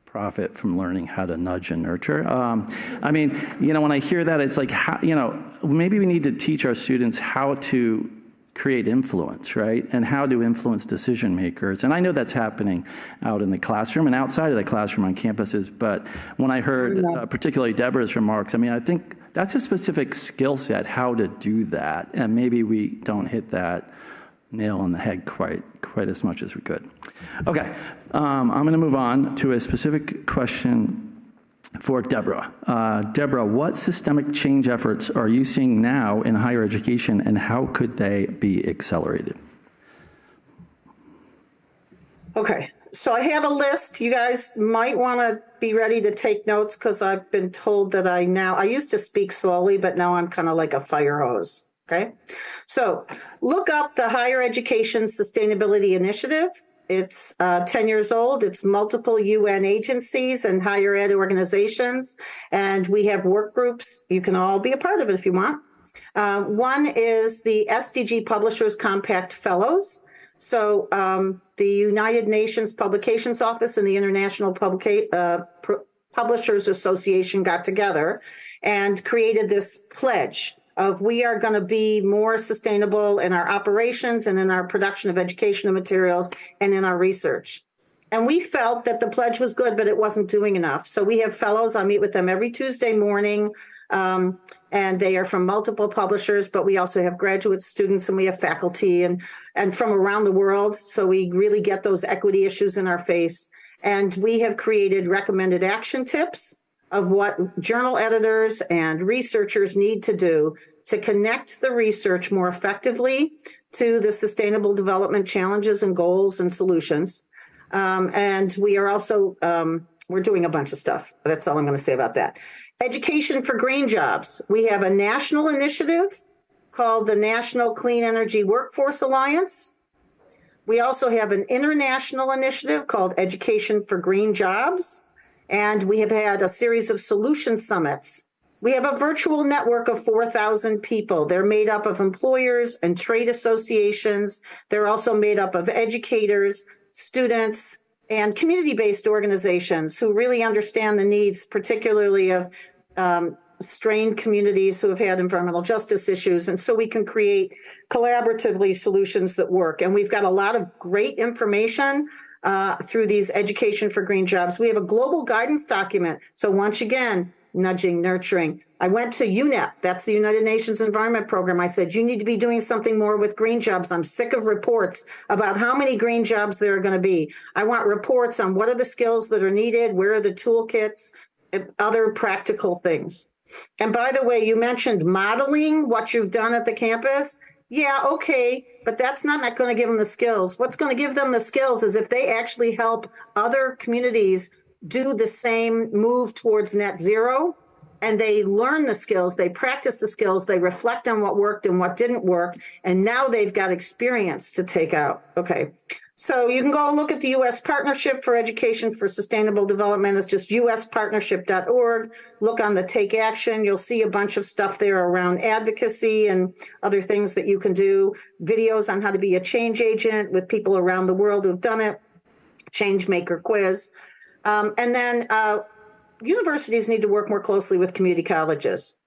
profit from learning how to nudge and nurture. I mean, you know, when I hear that, it's like, how, you know, maybe we need to teach our students how to create influence, right? And how to influence decision makers. And I know that's happening out in the classroom and outside of the classroom on campuses. But when I heard particularly Debra's remarks, I mean, I think that's a specific skill set, how to do that. And maybe we don't hit that nail on the head quite as much as we could. Okay, I'm going to move on to a specific question for Debra. Debra, what systemic change efforts are you seeing now in higher education, and how could they be accelerated? Okay, so I have a list. You guys might want to be ready to take notes because I've been told that I used to speak slowly, but now I'm kind of like a fire hose. Okay, so look up the Higher Education Sustainability Initiative. It's 10 years old. It's multiple UN agencies and higher ed organizations. And we have work groups. You can all be a part of it if you want. One is the SDG Publishers Compact Fellows. So the United Nations Publications Office and the International Publishers Association got together and created this pledge of we are going to be more sustainable in our operations and in our production of educational materials and in our research. And we felt that the pledge was good, but it wasn't doing enough. So we have fellows. I meet with them every Tuesday morning, and they are from multiple publishers, but we also have graduate students and we have faculty and from around the world. So we really get those equity issues in our face. And we have created recommended action tips of what journal editors and researchers need to do to connect the research more effectively to the sustainable development challenges and goals and solutions. And we are also, we're doing a bunch of stuff. That's all I'm going to say about that. Education for green jobs. We have a national initiative called the National Clean Energy Workforce Alliance. We also have an international initiative called Education for Green Jobs, and we have had a series of solution summits. We have a virtual network of 4,000 people. They're made up of employers and trade associations. They're also made up of educators, students, and community-based organizations who really understand the needs, particularly of strained communities who have had environmental justice issues. And so we can create collaboratively solutions that work. And we've got a lot of great information through these Education for Green Jobs. We have a global guidance document. So once again, nudging, nurturing. I went to UNEP, that's the United Nations Environment Program. I said, you need to be doing something more with green jobs. I'm sick of reports about how many green jobs there are going to be. I want reports on what are the skills that are needed, where are the toolkits, and other practical things. And by the way, you mentioned modeling what you've done at the campus. Yeah, okay, but that's not going to give them the skills. What's going to give them the skills is if they actually help other communities do the same move towards net zero, and they learn the skills, they practice the skills, they reflect on what worked and what didn't work, and now they've got experience to take out. Okay, so you can go look at the U.S. Partnership for Education for Sustainable Development. It's just uspartnership.org. Look on the Take Action. You'll see a bunch of stuff there around advocacy and other things that you can do, videos on how to be a change agent with people around the world who've done it, change maker quiz. And then universities need to work more closely with community colleges.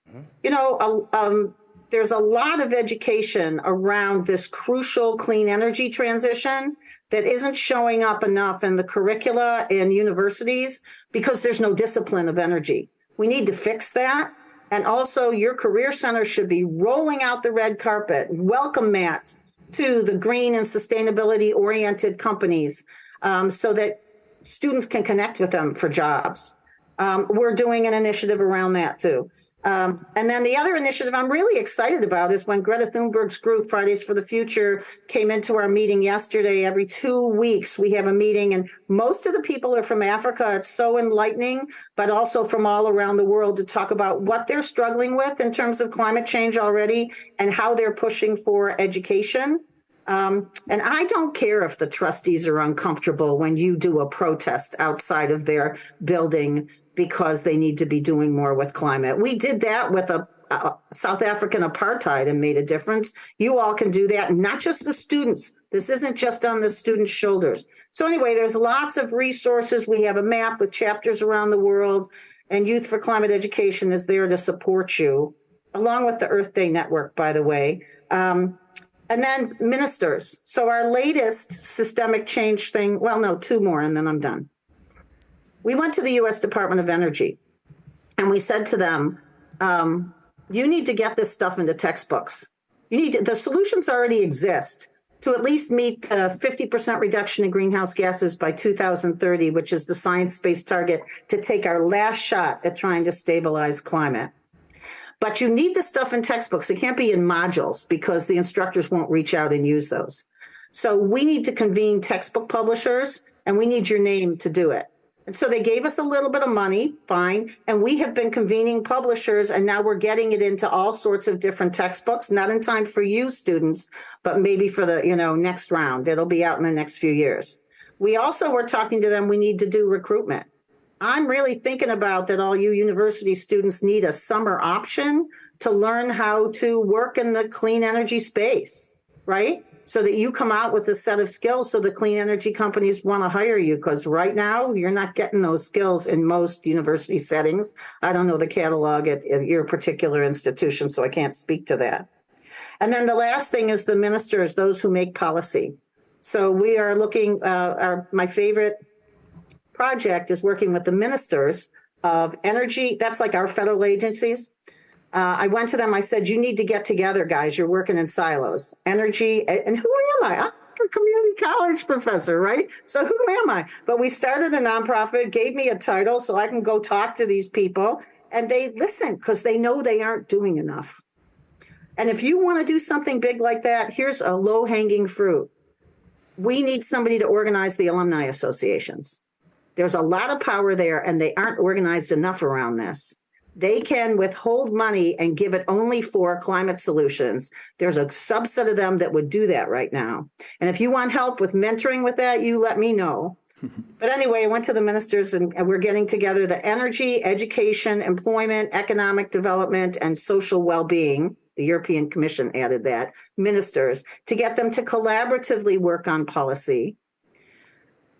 You know, there's a lot of education around this crucial clean energy transition that isn't showing up enough in the curricula in universities because there's no discipline of energy. We need to fix that. And also, your career center should be rolling out the red carpet, welcome mats to the green and sustainability oriented companies so that students can connect with them for jobs. We're doing an initiative around that too. And then the other initiative I'm really excited about is when Greta Thunberg's group, Fridays for the Future, came into our meeting yesterday. Every 2 weeks we have a meeting, and most of the people are from Africa. It's so enlightening, but also from all around the world to talk about what they're struggling with in terms of climate change already and how they're pushing for education. And I don't care if the trustees are uncomfortable when you do a protest outside of their building because they need to be doing more with climate. We did that with a South African apartheid and made a difference. You all can do that, not just the students. This isn't just on the students' shoulders. So anyway, there's lots of resources. We have a map with chapters around the world, and Youth for Climate Education is there to support you, along with the Earth Day Network, by the way. And then ministers. So our latest systemic change thing, well, no, two more, and then I'm done. We went to the U.S. Department of Energy, and we said to them, you need to get this stuff into textbooks. The solutions already exist to at least meet the 50% reduction in greenhouse gases by 2030, which is the science-based target to take our last shot at trying to stabilize climate. But you need the stuff in textbooks. It can't be in modules because the instructors won't reach out and use those. So we need to convene textbook publishers, and we need your name to do it. And so they gave us a little bit of money, fine, and we have been convening publishers, and now we're getting it into all sorts of different textbooks, not in time for you students, but maybe for the next round. It'll be out in the next few years. We also were talking to them, we need to do recruitment. I'm really thinking about that all you university students need a summer option to learn how to work in the clean energy space, right? So that you come out with a set of skills so the clean energy companies want to hire you, because right now you're not getting those skills in most university settings. I don't know the catalog at your particular institution, so I can't speak to that. And then the last thing is the ministers, those who make policy. So we are looking, my favorite project is working with the ministers of energy. That's like our federal agencies. I went to them, I said, you need to get together, guys. You're working in silos. Energy, and who am I? I'm a community college professor, right? So who am I? But we started a nonprofit, gave me a title so I can go talk to these people, and they listen because they know they aren't doing enough. And if you want to do something big like that, here's a low-hanging fruit. We need somebody to organize the alumni associations. There's a lot of power there, and they aren't organized enough around this. they can withhold money and give it only for climate solutions. There's a subset of them that would do that right now. And if you want help with mentoring with that, you let me know. But anyway, I went to the ministers and we're getting together the energy, education, employment, economic development, and social well-being. The European Commission added that, ministers, to get them to collaboratively work on policy.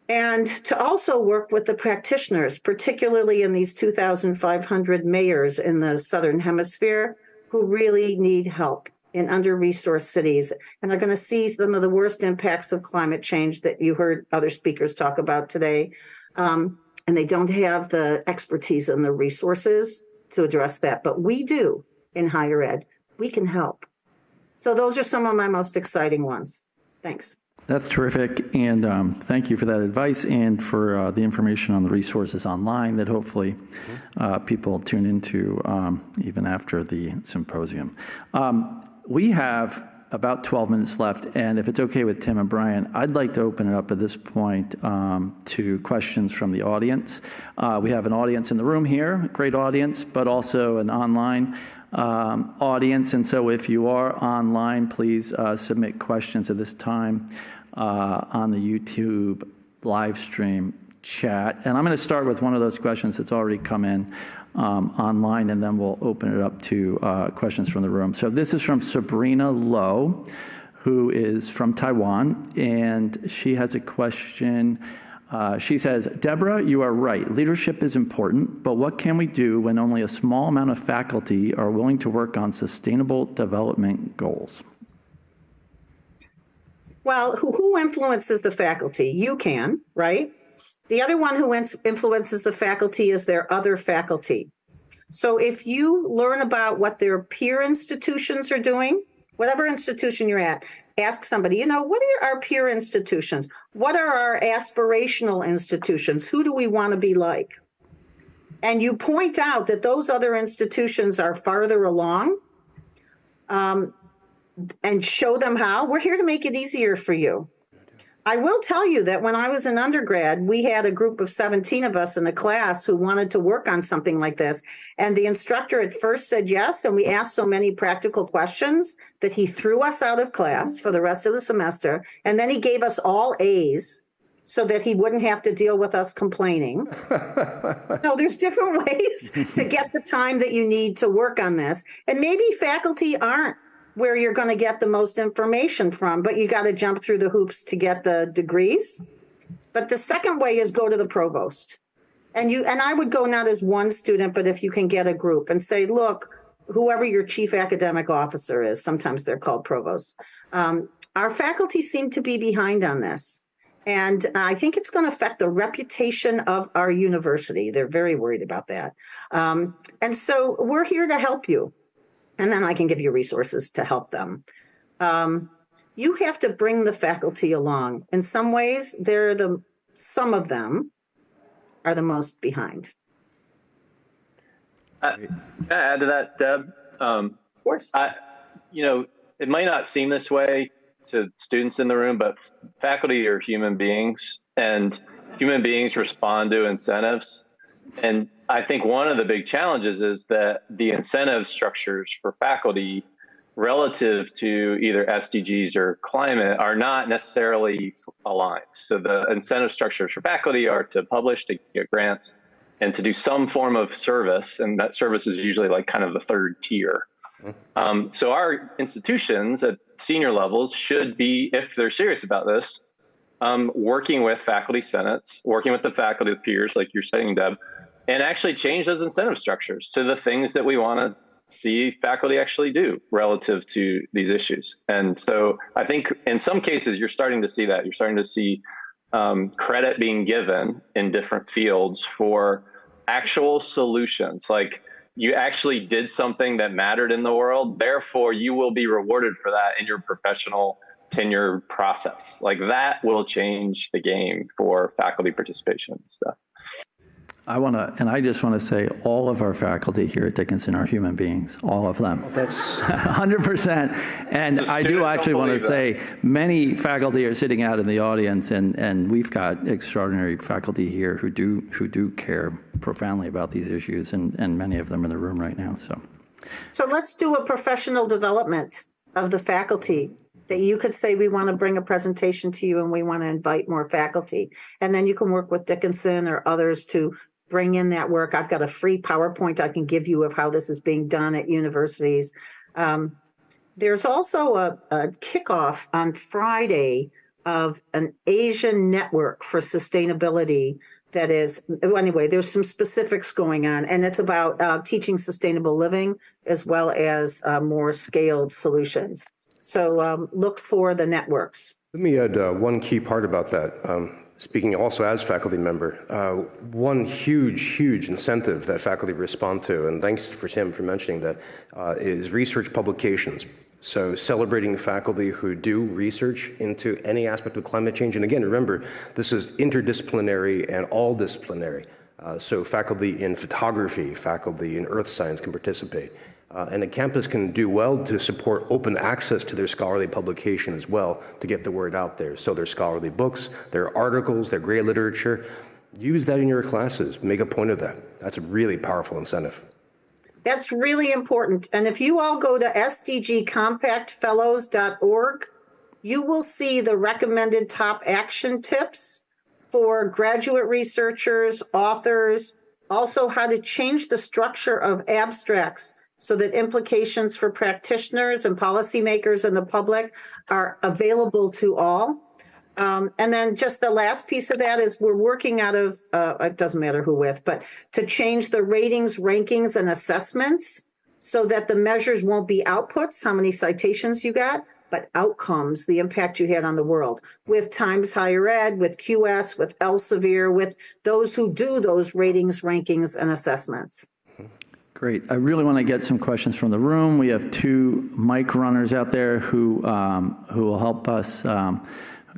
And to also work with the practitioners, particularly in these 2,500 mayors in the Southern Hemisphere who really need help in under-resourced cities and are going to see some of the worst impacts of climate change that you heard other speakers talk about today. And they don't have the expertise and the resources to address that, but we do in higher ed. We can help. So those are some of my most exciting ones. Thanks. That's terrific, and thank you for that advice and for the information on the resources online that hopefully people tune into even after the symposium. We have about 12 minutes left, and if it's okay with Tim and Bryan, I'd like to open it up at this point to questions from the audience. We have an audience in the room here, a great audience, but also an online audience, and so if you are online, please submit questions at this time on the YouTube live stream chat. And I'm going to start with one of those questions that's already come in online, and then we'll open it up to questions from the room. So this is from Sabrina Lowe, who is from Taiwan, and she has a question. She says, Debra, you are right. Leadership is important, but what can we do when only a small amount of faculty are willing to work on sustainable development goals? Well, who influences the faculty? You can, right? The other one who influences the faculty is their other faculty. So if you learn about what their peer institutions are doing, whatever institution you're at, ask somebody, what are our peer institutions? What are our aspirational institutions? Who do we want to be like? And you point out that those other institutions are farther along, and show them how. We're here to make it easier for you. I will tell you that when I was an undergrad, we had a group of 17 of us in the class who wanted to work on something like this. And the instructor at first said yes, and we asked so many practical questions that he threw us out of class for the rest of the semester. And then he gave us all A's so that he wouldn't have to deal with us complaining. No, there's different ways to get the time that you need to work on this. And maybe faculty aren't where you're going to get the most information from, but you got to jump through the hoops to get the degrees. But the second way is go to the provost. And I would go not as one student, but if you can get a group and say, look, whoever your chief academic officer is, sometimes they're called provosts. Our faculty seem to be behind on this. And I think it's going to affect the reputation of our university. They're very worried about that. And so we're here to help you. And then I can give you resources to help them. You have to bring the faculty along. In some ways, some of them are the most behind. Can I add to that, Deb? Of course. It might not seem this way to students in the room, but faculty are human beings, and human beings respond to incentives. And I think one of the big challenges is that the incentive structures for faculty relative to either SDGs or climate are not necessarily aligned. So the incentive structures for faculty are to publish, to get grants, and to do some form of service. And that service is usually like kind of the third tier. So our institutions at senior levels should be, if they're serious about this, working with faculty senates, working with the faculty peers, like you're saying, Deb, and actually change those incentive structures to the things that we want to see faculty actually do relative to these issues. And so I think in some cases, you're starting to see that. You're starting to see credit being given in different fields for actual solutions. Like, you actually did something that mattered in the world, therefore you will be rewarded for that in your professional tenure process. Like, that will change the game for faculty participation and stuff. I just want to say all of our faculty here at Dickinson are human beings, all of them. That's 100%. And I do actually want to say many faculty are sitting out in the audience, and we've got extraordinary faculty here who do care profoundly about these issues, and many of them in the room right now. So let's do a professional development of the faculty that you could say, we want to bring a presentation to you and we want to invite more faculty. And then you can work with Dickinson or others to bring in that work. I've got a free PowerPoint I can give you of how this is being done at universities. There's also a kickoff on Friday of an Asian network for sustainability that is, anyway, there's some specifics going on, and it's about teaching sustainable living as well as more scaled solutions. So look for the networks. Let me add one key part about that. Speaking also as faculty member, one huge incentive that faculty respond to, and thanks for Tim for mentioning that, is research publications. So celebrating faculty who do research into any aspect of climate change. And again, remember, this is interdisciplinary and all disciplinary. So faculty in photography, faculty in earth science can participate. And a campus can do well to support open access to their scholarly publication as well to get the word out there. So their scholarly books, their articles, their great literature, use that in your classes. Make a point of that. That's a really powerful incentive. That's really important. And if you all go to sdgcompactfellows.org, you will see the recommended top action tips for graduate researchers, authors, also how to change the structure of abstracts so that implications for practitioners and policymakers and the public are available to all. And then just the last piece of that is we're working out of, it doesn't matter who with, but to change the ratings, rankings, and assessments so that the measures won't be outputs, how many citations you got, but outcomes, the impact you had on the world. With Times Higher Ed, with QS, with Elsevier, with those who do those ratings, rankings, and assessments. Great. I really want to get some questions from the room. We have two mic runners out there who will help us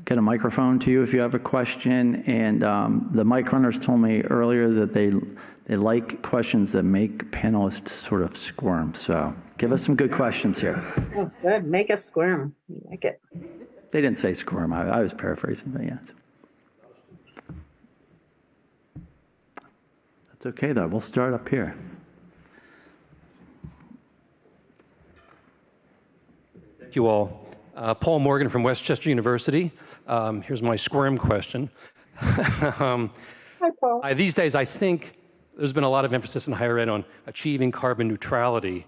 get a microphone to you if you have a question. And the mic runners told me earlier that they like questions that make panelists sort of squirm. So give us some good questions here. Oh, good. Make us squirm. I like it. They didn't say squirm. I was paraphrasing, but yeah. That's okay, though. We'll start up here. Thank you all. Paul Morgan from Westchester University. Here's my squirm question. Hi, Paul. These days, I think there's been a lot of emphasis in higher ed on achieving carbon neutrality,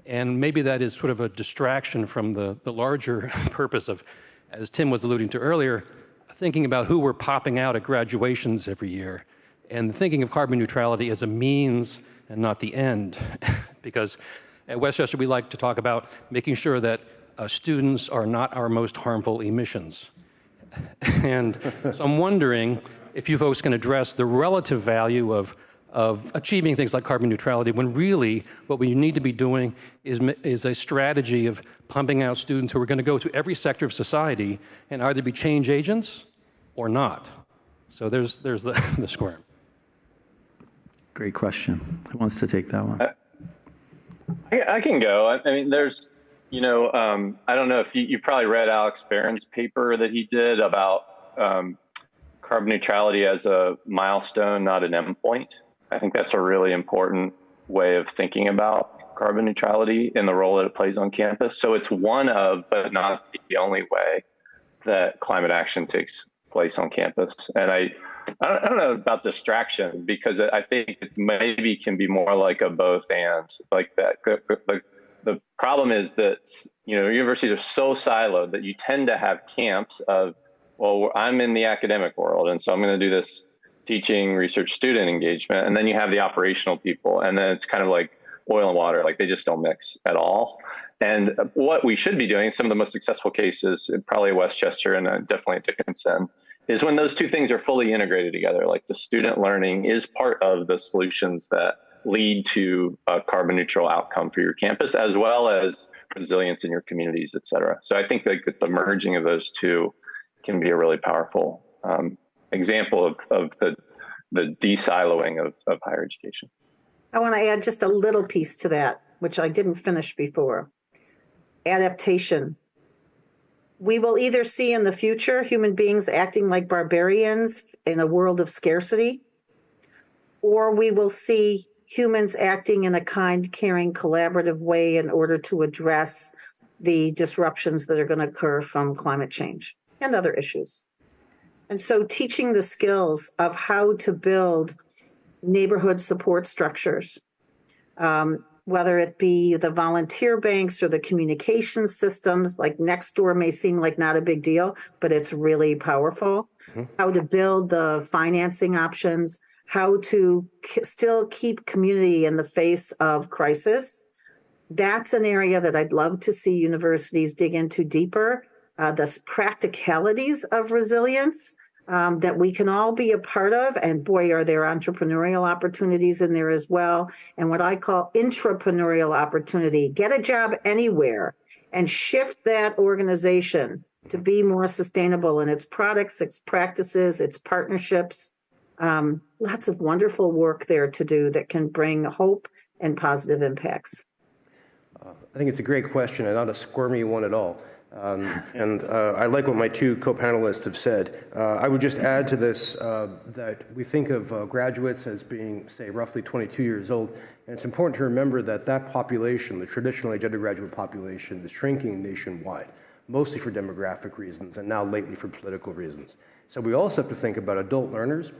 and maybe that is sort of a distraction from the larger purpose of, as Tim was alluding to earlier, thinking about who we're popping out at graduations every year, and thinking of carbon neutrality as a means and not the end. Because at Westchester, we like to talk about making sure that students are not our most harmful emissions. And so I'm wondering if you folks can address the relative value of achieving things like carbon neutrality when really what we need to be doing is a strategy of pumping out students who are going to go to every sector of society and either be change agents or not. So there's the squirm. Great question. Who wants to take that one? I can go. I mean, there's, I don't know if you probably read Alex Barron's paper that he did about carbon neutrality as a milestone, not an endpoint. I think that's a really important way of thinking about carbon neutrality and the role that it plays on campus. So it's one of, but not the only way that climate action takes place on campus. And I don't know about distraction, because I think it maybe can be more like a both and, like that. Like the problem is that, universities are so siloed that you tend to have camps of, well, I'm in the academic world, and so I'm going to do this teaching, research, student engagement. And then you have the operational people, and then it's kind of like oil and water, like they just don't mix at all. And what we should be doing, some of the most successful cases, probably Westchester and definitely at Dickinson, is when those two things are fully integrated together. Like the student learning is part of the solutions that lead to a carbon neutral outcome for your campus, as well as resilience in your communities, et cetera. So I think that the merging of those two can be a really powerful example of the de-siloing of higher education. I want to add just a little piece to that, which I didn't finish before. Adaptation. We will either see in the future human beings acting like barbarians in a world of scarcity, or we will see humans acting in a kind, caring, collaborative way in order to address the disruptions that are going to occur from climate change and other issues. And so teaching the skills of how to build neighborhood support structures, whether it be the volunteer banks or the communication systems, like Nextdoor may seem like not a big deal, but it's really powerful. How to build the financing options, how to still keep community in the face of crisis. That's an area that I'd love to see universities dig into deeper. The practicalities of resilience that we can all be a part of. And boy, are there entrepreneurial opportunities in there as well. And what I call intrapreneurial opportunity. Get a job anywhere and shift that organization to be more sustainable in its products, its practices, its partnerships. Lots of wonderful work there to do that can bring hope and positive impacts. I think it's a great question and not a squirmy one at all. I like what my two co-panelists have said. I would just add to this that we think of graduates as being, say, roughly 22 years old. And it's important to remember that that population, the traditional age undergraduate population, is shrinking nationwide, mostly for demographic reasons and now lately for political reasons. So we also have to think about adult learners,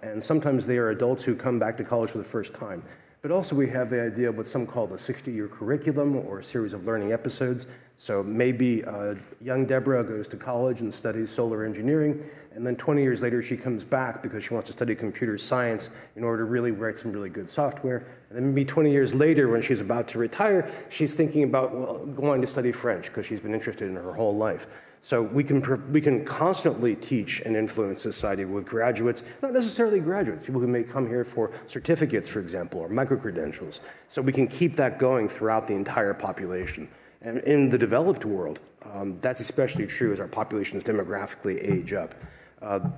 and sometimes they are adults who come back to college for the first time. But also we have the idea of what some call the 60-year curriculum or a series of learning episodes. So maybe young Debra goes to college and studies solar engineering, and then 20 years later she comes back because she wants to study computer science in order to really write some really good software. And then maybe 20 years later when she's about to retire, she's thinking about going to study French because she's been interested in her whole life. So we can constantly teach and influence society with graduates, not necessarily graduates, people who may come here for certificates, for example, or micro-credentials. So we can keep that going throughout the entire population. And in the developed world, that's especially true as our populations demographically age up.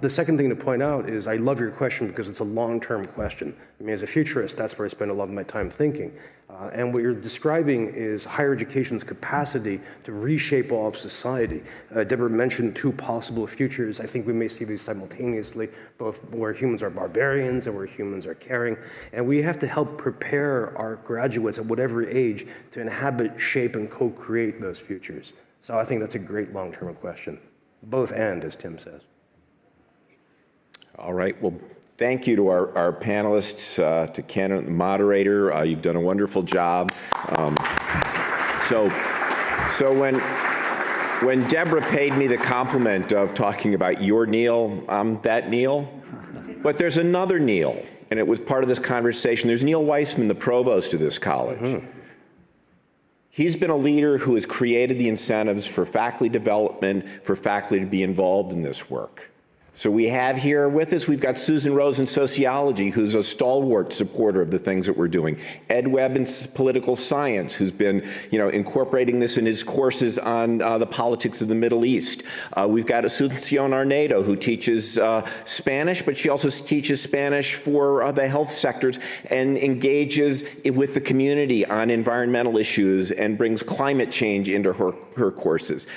The second thing to point out is I love your question because it's a long-term question. I mean, as a futurist, that's where I spend a lot of my time thinking. And what you're describing is higher education's capacity to reshape all of society. Debra mentioned two possible futures. I think we may see these simultaneously, both where humans are barbarians and where humans are caring. And we have to help prepare our graduates at whatever age to inhabit, shape, and co-create those futures. So I think that's a great long-term question. Both and, as Tim says. All right. Well, thank you to our panelists, to Ken, the moderator. You've done a wonderful job. So when Debra paid me the compliment of talking about your Neil, I'm that Neil. But there's another Neil, and it was part of this conversation. There's Neil Weissman, the provost of this college. Mm-hmm. He's been a leader who has created the incentives for faculty development, for faculty to be involved in this work. So we have here with us, we've got Susan Rose in sociology, who's a stalwart supporter of the things that we're doing. Ed Webb in political science, who's been, incorporating this in his courses on the politics of the Middle East. We've got Asuncion Arnedo, who teaches Spanish, but she also teaches Spanish for the health sectors and engages with the community on environmental issues and brings climate change into her courses.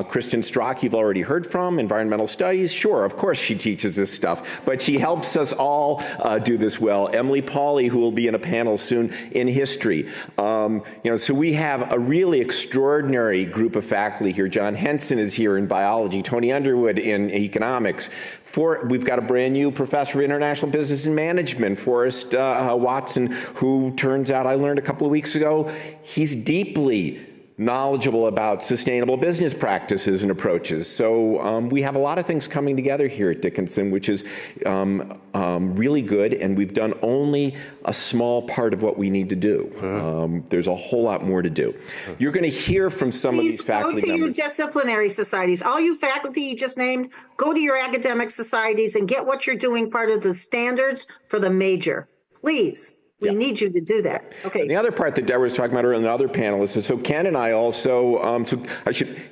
Kristen Strock, you've already heard from, environmental studies. Sure, of course she teaches this stuff, but she helps us all do this well. Emily Pauley, who will be in a panel soon, in history. So we have a really extraordinary group of faculty here. John Henson is here in biology, Tony Underwood in economics. We've got a brand new professor of international business and management, Forrest Watson, who turns out, I learned a couple of weeks ago, he's deeply knowledgeable about sustainable business practices and approaches. So we have a lot of things coming together here at Dickinson, which is really good, and we've done only a small part of what we need to do. There's a whole lot more to do. You're going to hear from some of these faculty members. Go to members. your disciplinary societies. All you faculty you just named, go to your academic societies and get what you're doing part of the standards for the major. Please. We need you to do that. Okay. And the other part that Debra was talking about earlier, and the other panelists, is so Ken and I also,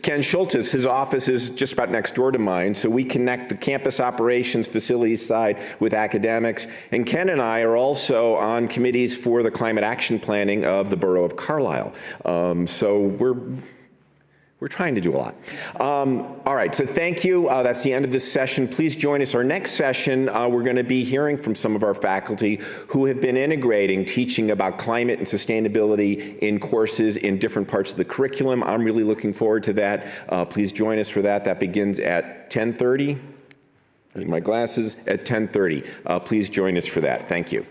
Ken Shultes, his office is just about next door to mine, so we connect the campus operations facilities side with academics. And Ken and I are also on committees for the climate action planning of the borough of Carlisle. So We're trying to do a lot. All right, so thank you. That's the end of this session. Please join us. Our next session, we're going to be hearing from some of our faculty who have been integrating teaching about climate and sustainability in courses in different parts of the curriculum. I'm really looking forward to that. Please join us for that. That begins at 10:30. I need my glasses. At 10:30. Please join us for that. Thank you.